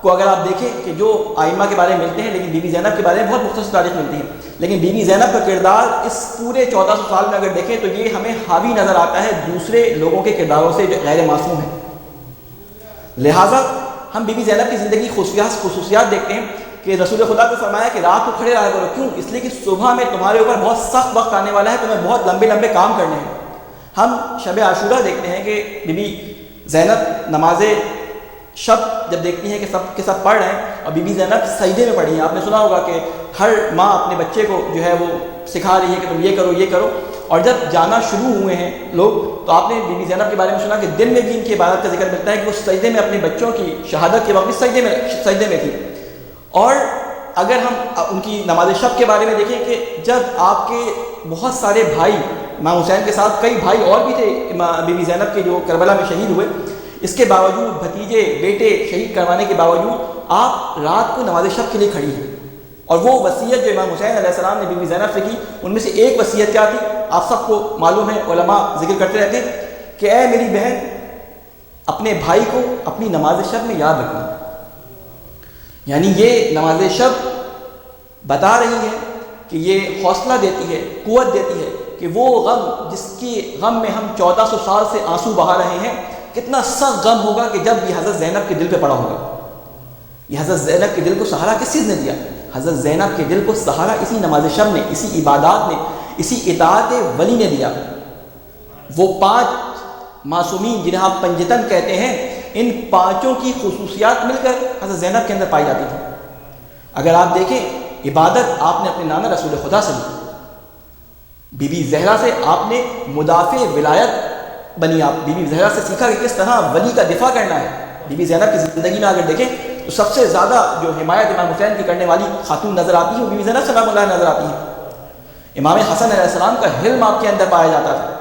Speaker 7: کو اگر آپ دیکھیں کہ جو آئمہ کے بارے میں ملتے ہیں، لیکن بی بی زینب کے بارے میں بہت مختصر تاریخ ملتی ہے، لیکن بی بی زینب کا کردار اس پورے 1400 سال میں اگر دیکھیں تو یہ ہمیں حاوی نظر آتا ہے دوسرے لوگوں کے کرداروں سے جو غیر معصوم ہیں. لہٰذا ہم بی بی زینب کی زندگی خصوصیات دیکھتے ہیں کہ رسول خدا کو فرمایا کہ رات کو کھڑے رہا کرو. کیوں؟ اس لیے کہ صبح میں تمہارے اوپر بہت سخت وقت آنے والا ہے، تمہیں بہت لمبے لمبے کام کرنے ہیں. ہم شب عاشورہ دیکھتے ہیں کہ بی بی زینب نماز شب جب دیکھتی ہیں کہ سب کے سب پڑھ رہے ہیں اور بی بی زینب سجدے میں پڑھی ہیں. آپ نے سنا ہوگا کہ ہر ماں اپنے بچے کو جو ہے وہ سکھا رہی ہے کہ تم یہ کرو، اور جب جانا شروع ہوئے ہیں لوگ تو آپ نے بی بی زینب کے بارے میں سنا کہ دن میں بھی ان کی عبادت کا ذکر ملتا ہے کہ وہ سجدے میں اپنے بچوں کی شہادت کے وقت سجدے میں تھی. اور اگر ہم ان کی نماز شب کے بارے میں دیکھیں کہ جب آپ کے بہت سارے بھائی امام حسین کے ساتھ کئی بھائی اور بھی تھے بی بی زینب کے جو کربلا میں شہید ہوئے، اس کے باوجود بھتیجے بیٹے شہید کروانے کے باوجود آپ رات کو نماز شب کے لیے کھڑی ہیں. اور وہ وصیت جو امام حسین علیہ السلام نے بی بی زینب سے کی، ان میں سے ایک وصیت کیا تھی آپ سب کو معلوم ہے، علماء ذکر کرتے رہتے ہیں کہ اے میری بہن اپنے بھائی کو اپنی نماز شب میں یاد رکھنا. یعنی یہ نماز شب بتا رہی ہے کہ یہ حوصلہ دیتی ہے، قوت دیتی ہے کہ وہ غم جس کے غم میں ہم 1400 سال سے آنسو بہا رہے ہیں، کتنا سخت غم ہوگا کہ جب یہ حضرت زینب کے دل پہ پڑا ہوگا. یہ حضرت زینب کے دل کو سہارا کس چیز نے دیا؟ حضرت زینب کے دل کو سہارا اسی نماز شب نے، اسی عبادات نے، اسی اطاعت ولی نے دیا. وہ 5 معصومین جنہیں آپ پنجتن کہتے ہیں، ان 5 کی خصوصیات مل کر حضرت زینب کے اندر پائی جاتی تھی. اگر آپ دیکھیں عبادت آپ نے اپنے نانا رسول خدا سے لی، بی بی زہرا سے آپ نے مدافع ولایت بنی. آپ بی بی زہرا سے سیکھا کہ کس طرح ولی کا دفاع کرنا ہے. بی بی زینب کی زندگی میں اگر دیکھیں تو سب سے زیادہ جو حمایت امام حسین کی کرنے والی خاتون نظر آتی ہے وہ بی بی زینب سلام اللہ نظر آتی ہے. امام حسن علیہ السلام کا حلم آپ کے اندر پایا جاتا تھا.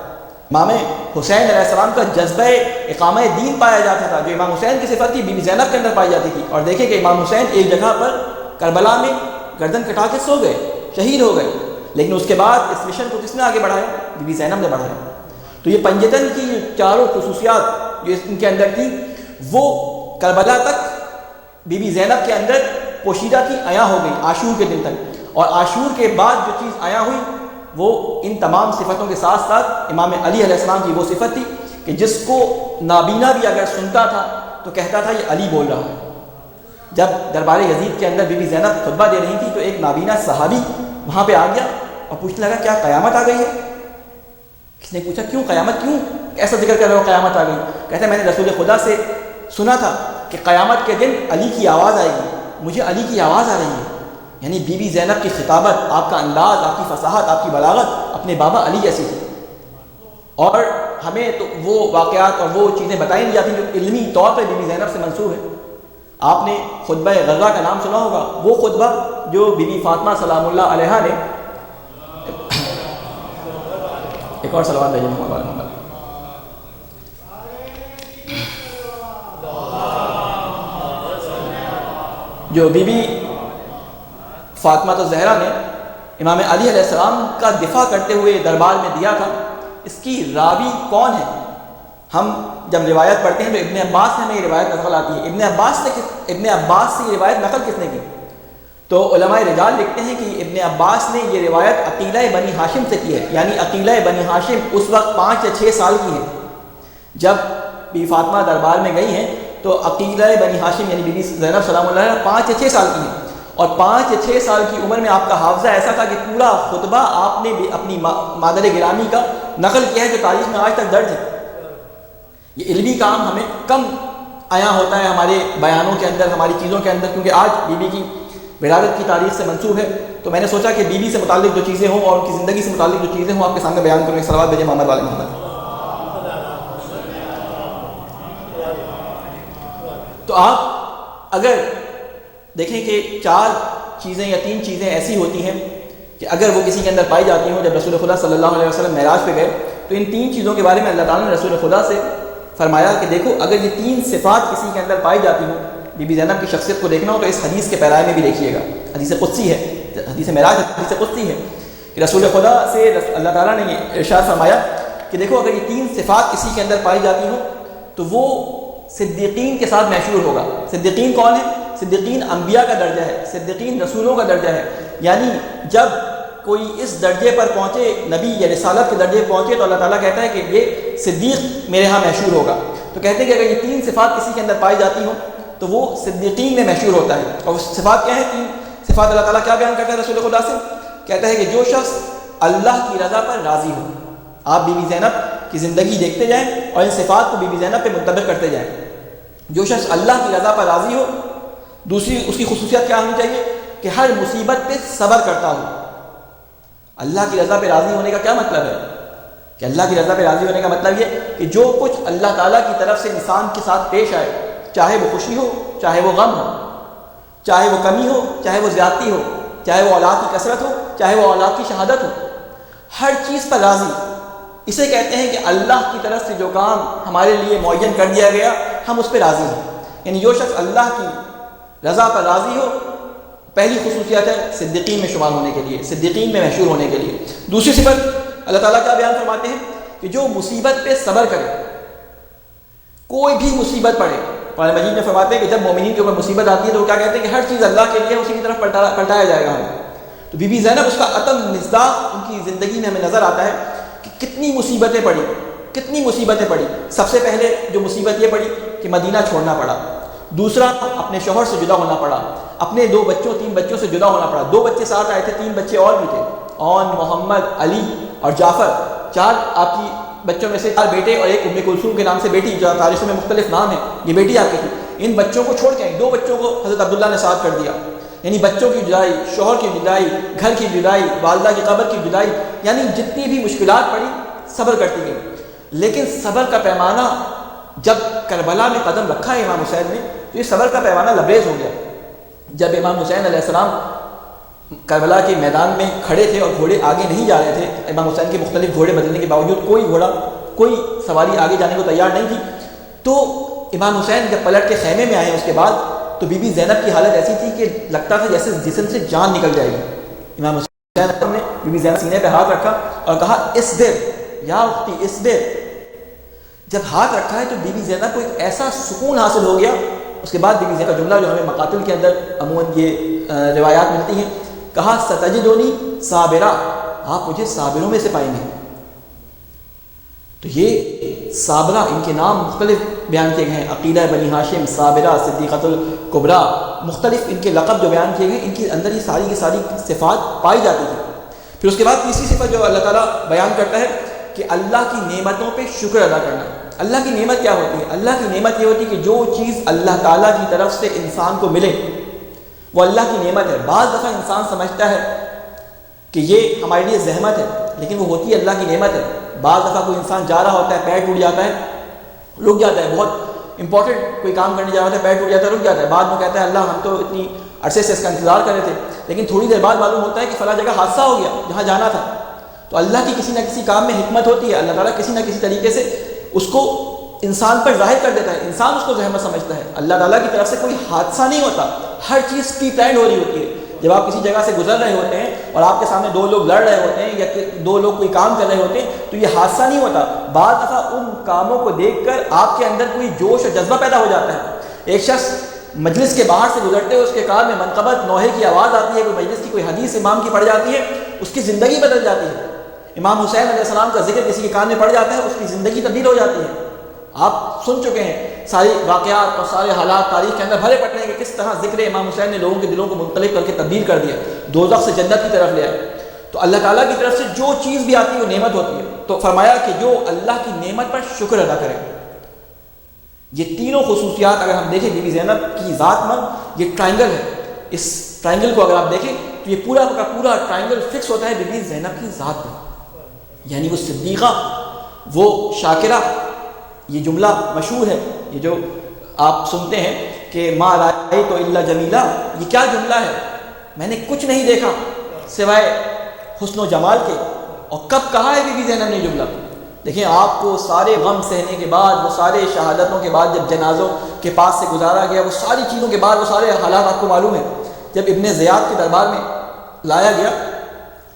Speaker 7: امام حسین علیہ السلام کا جذبہ اقامہ دین پایا جاتا تھا. جو امام حسین کی صفت تھی بی بی زینب کے اندر پائی جاتی تھی. اور دیکھیں کہ امام حسین ایک جگہ پر کربلا میں گردن کٹا کے سو گئے، شہید ہو گئے، لیکن اس کے بعد اس مشن کو کس نے آگے بڑھایا؟ بی بی زینب نے بڑھایا. تو یہ پنجتن کی چاروں خصوصیات جو ان کے اندر تھی وہ کربلا تک بی بی زینب کے اندر پوشیدہ تھی، عیاں ہو گئی عاشور کے دن تک. اور عاشور کے بعد جو چیز عیاں ہوئی وہ ان تمام صفتوں کے ساتھ ساتھ امام علی علیہ السلام کی وہ صفت تھی کہ جس کو نابینا بھی اگر سنتا تھا تو کہتا تھا یہ علی بول رہا ہے. جب دربار یزید کے اندر بی بی زینب خطبہ دے رہی تھی تو ایک نابینا صحابی وہاں پہ آ گیا اور پوچھنے لگا کیا قیامت آ گئی ہے؟ کس نے پوچھا کیوں قیامت، کیوں ایسا ذکر کر رہے ہو قیامت آ گئی؟ کہتا ہے میں نے رسول خدا سے سنا تھا کہ قیامت کے دن علی کی آواز آئے گی، مجھے علی کی آواز آ رہی ہے. یعنی بی بی زینب کی خطابت، آپ کا انداز، آپ کی فصاحت، آپ کی بلاغت اپنے بابا علی جیسی تھی. اور ہمیں تو وہ واقعات اور وہ چیزیں بتائی نہیں جاتی جو علمی طور پہ بی بی زینب سے منسوب ہے. آپ نے خطبہ غزہ کا نام سنا ہوگا، وہ خطبہ جو بی بی فاطمہ سلام اللہ علیہا نے ایک اور صلوات بھیجیں محمد جو بی بی فاطمہ زہرا نے امام علی علیہ السلام کا دفاع کرتے ہوئے دربار میں دیا تھا. اس کی راوی کون ہے؟ ہم جب روایت پڑھتے ہیں تو ابن عباس سے ہمیں یہ روایت نقل آتی ہے. ابن عباس سے یہ روایت نقل کس نے کی؟ تو علماء رجال لکھتے ہیں کہ ابن عباس نے یہ روایت عقیلہ بنی ہاشم سے کی ہے. یعنی عقیلہ بنی ہاشم اس وقت 5 یا 6 سال کی ہے. جب بی فاطمہ دربار میں گئی ہیں تو عقیلہ بنی ہاشم یعنی بی بی زینب سلام اللہ علیہا 5 یا 6 سال کی ہیں. اور 5 یا 6 سال کی عمر میں آپ کا حافظہ ایسا تھا کہ پورا خطبہ آپ نے اپنی مادر گرامی کا نقل کیا ہے جو تاریخ میں آج تک درج ہے. یہ علمی کام ہمیں کم عیاں ہوتا ہے ہمارے بیانوں کے اندر، ہماری چیزوں کے اندر، کیونکہ آج بی بی کی ولادت کی تاریخ سے منسوب ہے، تو میں نے سوچا کہ بی بی سے متعلق جو چیزیں ہوں اور ان کی زندگی سے متعلق جو چیزیں ہوں آپ کے سامنے بیان کروں. صلوات بھیجیں محمد والے محمد. تو آپ اگر دیکھیں کہ 4 چیزیں یا 3 چیزیں ایسی ہوتی ہیں کہ اگر وہ کسی کے اندر پائی جاتی ہوں، جب رسول خدا صلی اللہ علیہ وسلم معراج پہ گئے تو ان 3 چیزوں کے بارے میں اللہ تعالیٰ نے رسول خدا سے فرمایا کہ دیکھو اگر یہ 3 صفات کسی کے اندر پائی جاتی ہوں، بی بی زینب کی شخصیت کو دیکھنا ہو تو اس حدیث کے پیرائے میں بھی دیکھیے گا. حدیث قدسی ہے، حدیث معراج حدیث قدسی ہے کہ رسول خدا سے اللہ تعالیٰ نے یہ ارشاد فرمایا کہ دیکھو اگر یہ 3 صفات کسی کے اندر پائی جاتی ہوں تو وہ صدیقین کے ساتھ محشور ہوگا. صدیقین کون ہے؟ صدیقین انبیاء کا درجہ ہے، صدیقین رسولوں کا درجہ ہے. یعنی جب کوئی اس درجے پر پہنچے، نبی یا رسالت کے درجے پر پہنچے، تو اللہ تعالیٰ کہتا ہے کہ یہ صدیق میرے ہاں محشور ہوگا. تو کہتے ہیں کہ اگر یہ 3 صفات کسی کے اندر پائی جاتی ہوں تو وہ صدیقین میں محشور ہوتا ہے. اور صفات کیا ہیں؟ 3 صفات اللہ تعالیٰ کیا بیان کرتا ہے رسول خدا سے؟ کہتا ہے کہ جو شخص اللہ کی رضا پر راضی ہو. آپ بی بی زینب کی زندگی دیکھتے جائیں اور ان صفات کو بی بی زینب پہ منطبق کرتے جائیں. جو شخص اللہ کی رضا پر راضی ہو، دوسری اس کی خصوصیت کیا ہونی چاہیے کہ ہر مصیبت پہ صبر کرتا ہو. اللہ کی رضا پہ راضی ہونے کا کیا مطلب ہے؟ کہ اللہ کی رضا پہ راضی ہونے کا مطلب یہ کہ جو کچھ اللہ تعالیٰ کی طرف سے انسان کے ساتھ پیش آئے، چاہے وہ خوشی ہو، چاہے وہ غم ہو، چاہے وہ کمی ہو، چاہے وہ زیادتی ہو، چاہے وہ اولاد کی کثرت ہو، چاہے وہ اولاد کی شہادت ہو، ہر چیز پر راضی. اسے کہتے ہیں کہ اللہ کی طرف سے جو کام ہمارے لیے معین کر دیا گیا ہم اس پہ راضی ہیں. یعنی جو شخص اللہ کی رضا پر راضی ہو، پہلی خصوصیت ہے صدیقین میں شمار ہونے کے لیے، صدیقین میں محشور ہونے کے لیے. دوسری صفت اللہ تعالیٰ کیا بیان فرماتے ہیں کہ جو مصیبت پہ صبر کرے، کوئی بھی مصیبت پڑے. قرآن مجید میں فرماتے ہیں کہ جب مومنین کے اوپر مصیبت آتی ہے تو وہ کیا کہتے ہیں کہ ہر چیز اللہ کے لیے، اسی کی طرف پلٹایا جائے گا ہمیں. تو بی بی زینب اس کا عتم مصداق ان کی زندگی میں ہمیں نظر آتا ہے کہ کتنی مصیبتیں پڑی، کتنی مصیبتیں پڑی. سب سے پہلے جو مصیبت یہ پڑی کہ مدینہ چھوڑنا پڑا. دوسرا اپنے شوہر سے جدا ہونا پڑا، اپنے 3 بچوں سے جدا ہونا پڑا. 2 بچے ساتھ آئے تھے، 3 بچے اور بھی تھے، اون، محمد، علی اور جعفر. 4 آپ کی بچوں میں سے 4 بیٹے اور ایک ام کلثوم کے نام سے بیٹی، جو تاریخ میں مختلف نام ہیں. یہ بیٹی آپ کی تھی. ان بچوں کو چھوڑ کے 2 بچوں کو حضرت عبداللہ نے ساتھ کر دیا. یعنی بچوں کی جدائی، شوہر کی جدائی، گھر کی جدائی، والدہ کی قبر کی جدائی، یعنی جتنی بھی مشکلات پڑی صبر کرتی گئی. لیکن صبر کا پیمانہ جب کربلا میں قدم رکھا ہے امام حسین نے تو یہ صبر کا پیمانہ لبریز ہو گیا. جب امام حسین علیہ السلام کربلا کے میدان میں کھڑے تھے اور گھوڑے آگے نہیں جا رہے تھے، امام حسین کے مختلف گھوڑے بدلنے کے باوجود کوئی سواری آگے جانے کو تیار نہیں تھی، تو امام حسین جب پلٹ کے خیمے میں آئے اس کے بعد تو بی بی زینب کی حالت ایسی تھی کہ لگتا تھا جیسے جسم سے جان نکل جائے گی. امام حسین نے بی بی زینب سینے پہ ہاتھ رکھا اور کہا اصبر یا اختی اصبر. جب ہاتھ رکھا ہے تو بی بی زینب کو ایک ایسا سکون حاصل ہو گیا. اس کے بعد بی بی زینب کا جملہ جو ہمیں مقاتل کے اندر عموماً یہ روایات ملتی ہیں، کہا ستجدونی صابرہ، آپ مجھے صابروں میں سے پائیں گے. تو یہ صابرہ، ان کے نام مختلف بیان کیے گئے ہیں، عقیلہ بنی ہاشم، صابرہ، صدیقۃ الکبریٰ، مختلف ان کے لقب جو بیان کیے گئے، ان کے اندر یہ ساری کی ساری صفات پائی جاتی ہیں. پھر اس کے بعد تیسری صفت جو اللہ تعالیٰ بیان کرتا ہے کہ اللہ کی نعمتوں پہ شکر ادا کرنا. اللہ کی نعمت کیا ہوتی ہے؟ اللہ کی نعمت یہ ہوتی ہے کہ جو چیز اللہ تعالیٰ کی طرف سے انسان کو ملے وہ اللہ کی نعمت ہے. بعض دفعہ انسان سمجھتا ہے کہ یہ ہمارے لیے زحمت ہے، لیکن وہ ہوتی ہے اللہ کی نعمت ہے. بعض دفعہ کوئی انسان جا رہا ہوتا ہے، پیر ٹوٹ جاتا ہے، رک جاتا ہے، بہت امپورٹنٹ کوئی کام کرنے جا رہا ہوتا ہے، پیر ٹوٹ جاتا ہے، رک جاتا ہے. بعد میں کہتا ہے اللہ ہم تو اتنی عرصے سے اس کا انتظار کر رہے تھے، لیکن تھوڑی دیر بعد معلوم ہوتا ہے کہ فلاں جگہ حادثہ ہو گیا جہاں جانا تھا. تو اللہ کی کسی نہ کسی کام میں حکمت ہوتی ہے. اللہ تعالیٰ کسی نہ کسی طریقے سے اس کو انسان پر ظاہر کر دیتا ہے. انسان اس کو زحمت سمجھتا ہے. اللہ تعالیٰ کی طرف سے کوئی حادثہ نہیں ہوتا، ہر چیز پری پلانڈ ہو رہی ہوتی ہے. جب آپ کسی جگہ سے گزر رہے ہوتے ہیں اور آپ کے سامنے 2 لوگ لڑ رہے ہوتے ہیں یا 2 لوگ کوئی کام کر رہے ہوتے ہیں تو یہ حادثہ نہیں ہوتا. بعض دفعہ ان کاموں کو دیکھ کر آپ کے اندر کوئی جوش اور جذبہ پیدا ہو جاتا ہے. ایک شخص مجلس کے باہر سے گزرتے ہوئے اس کے کان میں منقبت نوحے کی آواز آتی ہے، کوئی مجلس کی کوئی حدیث امام کی پڑھ جاتی ہے، اس کی زندگی بدل جاتی ہے. امام حسین علیہ السلام کا ذکر کسی کے کان میں پڑ جاتا ہے، اس کی زندگی تبدیل ہو جاتی ہے. آپ سن چکے ہیں ساری واقعات اور سارے حالات تاریخ کے اندر بھرے پڑے ہیں کہ کس طرح ذکر امام حسین نے لوگوں کے دلوں کو منقلب کر کے تبدیل کر دیا، دوزخ سے جنت کی طرف لے آئے. تو اللہ تعالیٰ کی طرف سے جو چیز بھی آتی ہے وہ نعمت ہوتی ہے. تو فرمایا کہ جو اللہ کی نعمت پر شکر ادا کرے. یہ تینوں خصوصیات اگر ہم دیکھیں بی بی زینب کی ذات میں، یہ ٹرائنگل ہے، اس ٹرائنگل کو اگر آپ دیکھیں تو یہ پورا کا پورا ٹرائنگل فکس ہوتا ہے بی بی زینب کی ذات میں، یعنی وہ صدیقہ، وہ شاکرہ. یہ جملہ مشہور ہے، یہ جو آپ سنتے ہیں کہ ما رأیت الا جمیلہ، یہ کیا جملہ ہے؟ میں نے کچھ نہیں دیکھا سوائے حسن و جمال کے. اور کب کہا ہے بی بی زینب نے جملہ؟ دیکھیں آپ کو سارے غم سہنے کے بعد، وہ سارے شہادتوں کے بعد، جب جنازوں کے پاس سے گزارا گیا، وہ ساری چیزوں کے بعد، وہ سارے حالات آپ کو معلوم ہیں. جب ابن زیاد کے دربار میں لایا گیا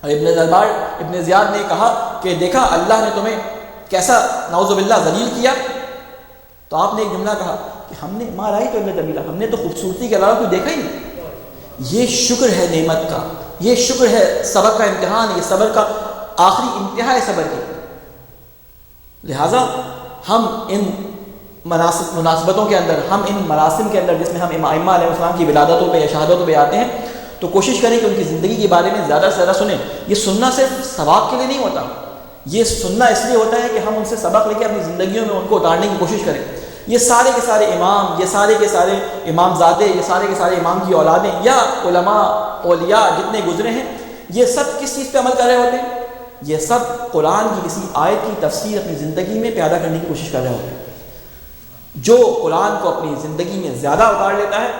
Speaker 7: اور ابن زیاد نے کہا کہ دیکھا اللہ نے تمہیں کیسا نعوذ باللہ ذلیل کیا، تو آپ نے ایک جملہ کہا کہ ہم نے ما رأیت الا جمیلہ، ہم نے تو خوبصورتی کے علاوہ کوئی دیکھا ہی نہیں. یہ شکر ہے نعمت کا، یہ شکر ہے صبر کا امتحان، یہ صبر کا آخری انتہا ہے صبر کی. لہٰذا ہم ان مناسبتوں کے اندر، ہم ان مراسم کے اندر جس میں ہم ائمہ علیہ السلام کی ولادتوں پہ یا شہادتوں پہ آتے ہیں، تو کوشش کریں کہ ان کی زندگی کے بارے میں زیادہ سے زیادہ سنیں. یہ سننا صرف ثواب کے لیے نہیں ہوتا، یہ سننا اس لیے ہوتا ہے کہ ہم ان سے سبق لے کے اپنی زندگیوں میں ان کو اتارنے کی کوشش کریں. یہ سارے کے سارے امام، یہ سارے کے سارے امام زادے، یہ سارے کے سارے امام کی اولادیں یا علماء اولیاء جتنے گزرے ہیں، یہ سب کس چیز پہ عمل کر رہے ہوتے ہیں؟ یہ سب قرآن کی کسی آیت کی تفسیر اپنی زندگی میں پیدا کرنے کی کوشش کر رہے ہوتے ہیں. جو قرآن کو اپنی زندگی میں زیادہ اتار لیتا ہے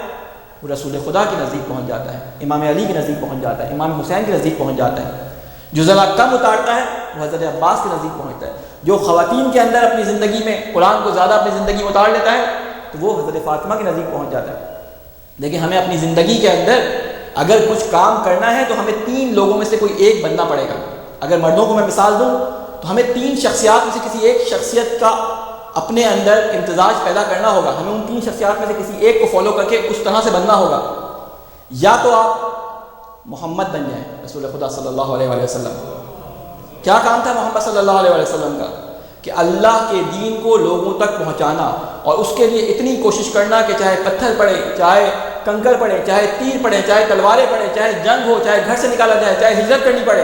Speaker 7: وہ رسول خدا کے نزدیک پہنچ جاتا ہے، امام علی کے نزدیک پہنچ جاتا ہے، امام حسین کے نزدیک پہنچ جاتا ہے. جو ذرا کم اتارتا ہے وہ حضرت عباس کے نزدیک پہنچتا ہے. جو خواتین کے اندر اپنی زندگی میں قرآن کو زیادہ اپنی زندگی میں اتار لیتا ہے تو وہ حضرت فاطمہ کے نزدیک پہنچ جاتا ہے. لیکن ہمیں اپنی زندگی کے اندر اگر کچھ کام کرنا ہے تو ہمیں 3 لوگوں میں سے کوئی ایک بننا پڑے گا. اگر مردوں کو میں مثال دوں تو ہمیں 3 شخصیات میں سے کسی ایک شخصیت کا اپنے اندر امتزاج پیدا کرنا ہوگا. ہمیں ان 3 شخصیات میں سے کسی ایک کو فالو کر کے اس طرح سے بننا ہوگا. یا تو آپ محمد بن جائیں، رسول خدا صلی اللہ علیہ وآلہ وسلم. کیا کام تھا محمد صلی اللہ علیہ وآلہ وسلم کا؟ کہ اللہ کے دین کو لوگوں تک پہنچانا، اور اس کے لیے اتنی کوشش کرنا کہ چاہے پتھر پڑے، چاہے کنکر پڑے، چاہے تیر پڑے، چاہے تلواریں پڑے، چاہے جنگ ہو، چاہے گھر سے نکالا جائے، چاہے ہجرت کرنی پڑے،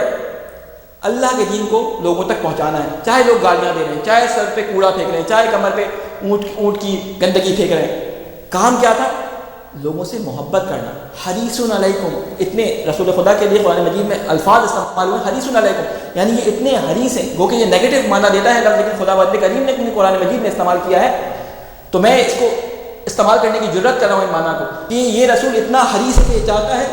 Speaker 7: اللہ کے دین کو لوگوں تک پہنچانا ہے. چاہے لوگ گالیاں دے رہے ہیں، چاہے سر پہ کوڑا پھینک رہے ہیں، چاہے کمر پہ اونٹ کی گندگی پھینک رہے ہیں. کام کیا تھا؟ لوگوں سے محبت کرنا. حریص علیکم، اتنے رسول خدا کے لیے قرآن مجید میں الفاظ استعمال ہوئے حریص علیکم، یعنی یہ اتنے حریص ہیں. گو کہ یہ نیگیٹو معنی دیتا ہے لفظ، لیکن خدا وند کریم نے اپنی قرآن مجید میں استعمال کیا ہے، تو میں اس کو استعمال کرنے کی جرت کر رہا ہوں ان معنی کو کہ یہ رسول اتنا حریص ہے کہ چاہتا ہے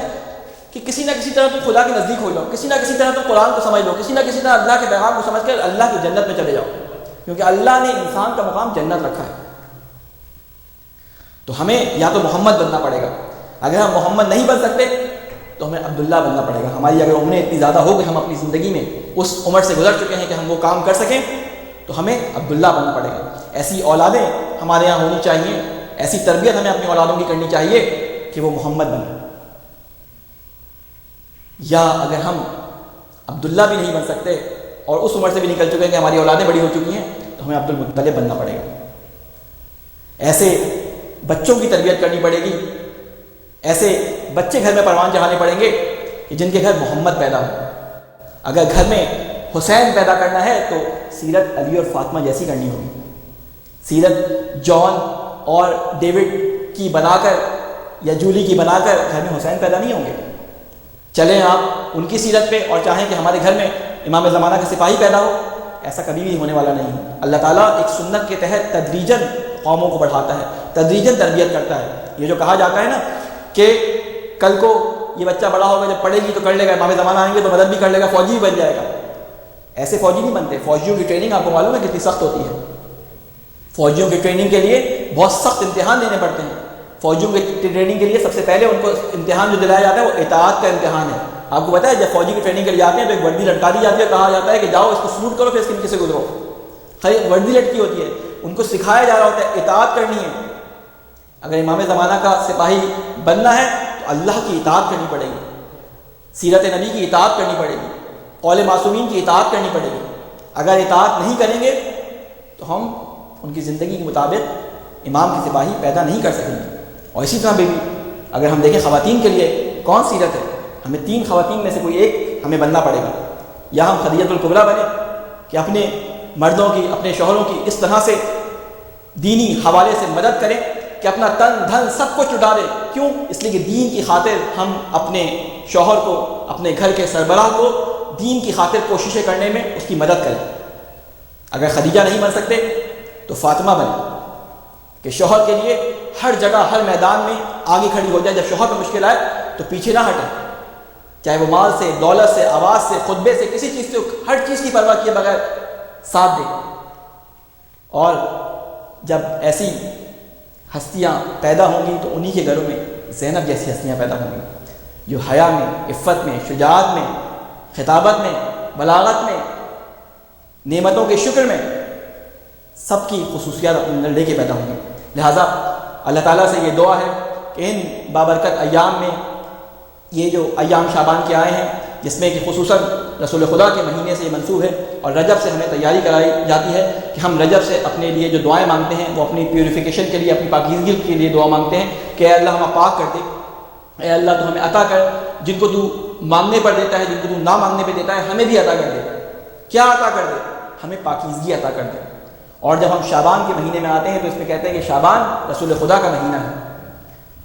Speaker 7: کہ کسی نہ کسی طرح تم خدا کے نزدیک ہو جاؤ، کسی نہ کسی طرح تم قرآن کو سمجھ لو، کسی نہ کسی طرح اللہ کے پیغام کو سمجھ کر اللہ کی جنت میں چلے جاؤ، کیونکہ اللہ نے انسان کا مقام جنت رکھا ہے. تو ہمیں یا تو محمد بننا پڑے گا. اگر ہم محمد نہیں بن سکتے تو ہمیں عبداللہ بننا پڑے گا. ہماری اگر عمریں اتنی زیادہ ہو کہ ہم اپنی زندگی میں اس عمر سے گزر چکے ہیں کہ ہم وہ کام کر سکیں تو ہمیں عبداللہ بننا پڑے گا. ایسی اولادیں ہمارے یہاں ہونی چاہیے، ایسی تربیت ہمیں اپنی اولادوں کی کرنی چاہیے کہ وہ محمد بنیں. یا اگر ہم عبداللہ بھی نہیں بن سکتے اور اس عمر سے بھی نکل چکے ہیں کہ ہماری اولادیں بڑی ہو چکی ہیں تو ہمیں عبد المطلب بننا پڑے گا. ایسے بچوں کی تربیت کرنی پڑے گی، ایسے بچے گھر میں پروان چڑھانے پڑیں گے کہ جن کے گھر محمد پیدا ہو. اگر گھر میں حسین پیدا کرنا ہے تو سیرت علی اور فاطمہ جیسی کرنی ہوگی. سیرت جان اور ڈیوڈ کی بنا کر یا جولی کی بنا کر گھر میں حسین پیدا نہیں ہوں گے. چلیں آپ ان کی سیرت پہ اور چاہیں کہ ہمارے گھر میں امام زمانہ کا سپاہی پیدا ہو، ایسا کبھی بھی ہونے والا نہیں. اللہ تعالیٰ ایک سنت کے تحت تدریجاً قوموں کو بڑھاتا ہے، تدریجاً تربیت کرتا ہے. یہ جو کہا جاتا ہے نا کہ کل کو یہ بچہ بڑا ہوگا، جب پڑھے گی تو کر لے گا، امام زمانہ آئیں گے تو مدد بھی کر لے گا، فوجی بھی بن جائے گا. ایسے فوجی نہیں بنتے. فوجیوں کی ٹریننگ آپ کو معلوم ہے کتنی سخت ہوتی ہے. فوجیوں کی ٹریننگ کے لیے بہت سخت امتحان دینے پڑتے ہیں. فوجیوں کی ٹریننگ کے لیے سب سے پہلے ان کو امتحان جو دلایا جاتا ہے وہ اطاعت کا امتحان ہے. آپ کو پتا ہے جب فوجی کی ٹریننگ کے لیے جاتے ہیں تو ایک وردی لٹکا دی جاتی ہے، کہا جاتا ہے کہ جاؤ اس کو سلوٹ کرو پھر اس کے نیچے سے گزرو. خالی وردی لٹکی ہوتی ہے، ان کو سکھایا جا رہا ہوتا ہے اطاعت کرنی ہے. اگر امام زمانہ کا سپاہی بننا ہے تو اللہ کی اطاعت کرنی پڑے گی، سیرت نبی کی اطاعت کرنی پڑے گی، قول معصومین کی اطاعت کرنی پڑے گی. اگر اطاعت نہیں کریں گے تو ہم ان کی زندگی کے مطابق امام کی سپاہی پیدا نہیں کر سکیں گے. اور اسی طرح بھی اگر ہم دیکھیں خواتین کے لیے کون سیرت ہے، ہمیں 3 خواتین میں سے کوئی ایک ہمیں بننا پڑے گا. یا ہم خدیجۃ الکبریٰ بنے کہ اپنے مردوں کی، اپنے شوہروں کی اس طرح سے دینی حوالے سے مدد کریں کہ اپنا تن دھن سب کچھ اٹھا دیں. کیوں؟ اس لیے کہ دین کی خاطر ہم اپنے شوہر کو، اپنے گھر کے سربراہ کو دین کی خاطر کوششیں کرنے میں اس کی مدد کریں. اگر خدیجہ نہیں بن سکتے تو فاطمہ بنیں کہ شوہر کے لیے ہر جگہ ہر میدان میں آگے کھڑی ہو جائے. جب شوہر پہ مشکل آئے تو پیچھے نہ ہٹیں، چاہے وہ مال سے، دولت سے، آواز سے، خطبے سے، کسی چیز سے، ہر چیز کی پرواہ کیے بغیر ساتھ دیں. اور جب ایسی ہستیاں پیدا ہوں گی تو انہی کے گھروں میں زینب جیسی ہستیاں پیدا ہوں گی جو حیا میں، عفت میں، شجاعت میں، خطابت میں، بلاغت میں، نعمتوں کے شکر میں سب کی خصوصیات اپنے اندر لے کے پیدا ہوں گی. لہٰذا اللہ تعالیٰ سے یہ دعا ہے کہ ان بابرکت ایام میں، یہ جو ایام شعبان کے آئے ہیں جس میں کہ خصوصاً رسول خدا کے مہینے سے یہ منسوب ہے اور رجب سے ہمیں تیاری کرائی جاتی ہے کہ ہم رجب سے اپنے لیے جو دعائیں مانگتے ہیں وہ اپنی پیوریفیکیشن کے لیے، اپنی پاکیزگی کے لیے دعا مانگتے ہیں کہ اے اللہ ہمیں پاک کر دے، اے اللہ تو ہمیں عطا کر، جن کو تو مانگنے پر دیتا ہے، جن کو تو نہ مانگنے پہ دیتا ہے، ہمیں بھی عطا کر دے. کیا عطا کر دے؟ ہمیں پاکیزگی عطا کر دے. اور جب ہم شعبان کے مہینے میں آتے ہیں تو اس میں کہتے ہیں کہ شعبان رسول خدا کا مہینہ ہے.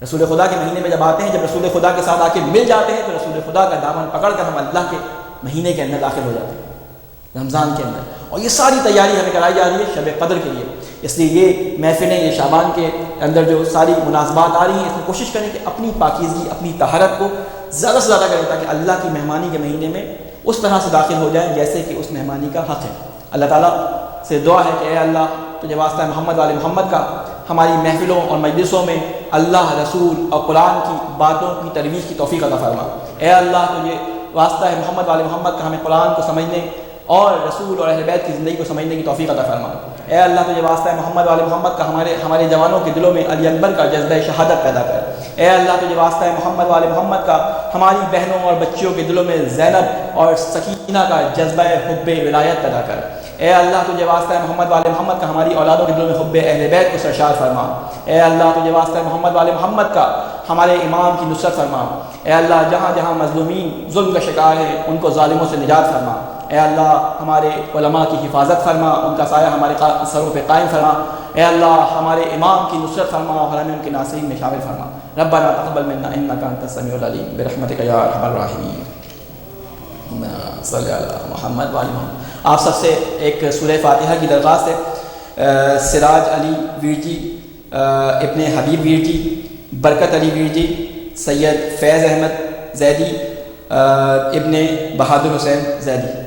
Speaker 7: رسول خدا کے مہینے میں جب آتے ہیں، جب رسول خدا کے ساتھ آ کے مل جاتے ہیں تو رسول خدا کا دامن پکڑ کر ہم اللہ کے مہینے کے اندر داخل ہو جاتے ہیں، رمضان کے اندر. اور یہ ساری تیاری ہمیں کرائی جا رہی ہے شب قدر کے لیے. اس لیے یہ محفلیں، یہ شعبان کے اندر جو ساری مناسبات آ رہی ہیں، اس میں کوشش کریں کہ اپنی پاکیزگی، اپنی طہارت کو زیادہ سے زیادہ کریں تاکہ اللہ کی مہمانی کے مہینے میں اس طرح سے داخل ہو جائیں جیسے کہ اس مہمانی کا حق ہے. اللہ تعالیٰ سے دعا ہے کہ اے اللہ تجھے واسطہ محمد والے محمد کا ہماری محفلوں اور مجلسوں میں اللہ، رسول اور قرآن کی باتوں کی ترویج کی توفیق عطا فرما. اے اللہ تجھے واسطہ ہے محمد والے محمد کا ہمیں قرآن کو سمجھنے اور رسول اور اہل بیت کی زندگی کو سمجھنے کی توفیق عطا فرما. اے اللہ تجھے واسطہ ہے محمد والے محمد کا ہمارے جوانوں کے دلوں میں علی اکبر کا جذبہ شہادت پیدا کر. اے اللہ تجھے واسطہ ہے محمد والے محمد کا ہماری بہنوں اور بچیوں کے دلوں میں زینب اور سکینہ کا جذبہ حب ولایت پیدا کر. اے اللہ تجھے واسطہ ہے محمد والے محمد کا ہماری اولادوں کے دلوں میں حب اہل بیت کو سرشار فرما. اے اللہ تجھے واسطہ ہے محمد والے محمد کا ہمارے امام کی نصرت فرما. اے اللہ جہاں جہاں مظلومین ظلم کا شکار ہیں ان کو ظالموں سے نجات فرما. اے اللہ ہمارے علماء کی حفاظت فرما، ان کا سایہ ہمارے سروں پہ قائم فرما. اے اللہ ہمارے امام کی نصرت فرما اور ہمیں ان کے ناصرین میں شامل فرما. ربنا تقبل منا انک انت السمیع العلیم برحمتک یا ارحم الراحمین. صلی اللہ محمد وعلی محمد. آپ سب سے ایک سورہ فاتحہ کی درخواست ہے. سراج علی ویر جی، ابن حبیب ویر جی، برکت علی ویر جی، سید فیض احمد زیدی، ابن بہادر حسین زیدی.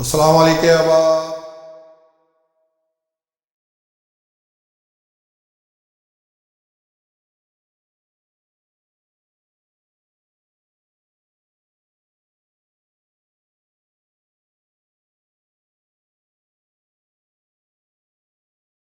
Speaker 1: السلام علیکم.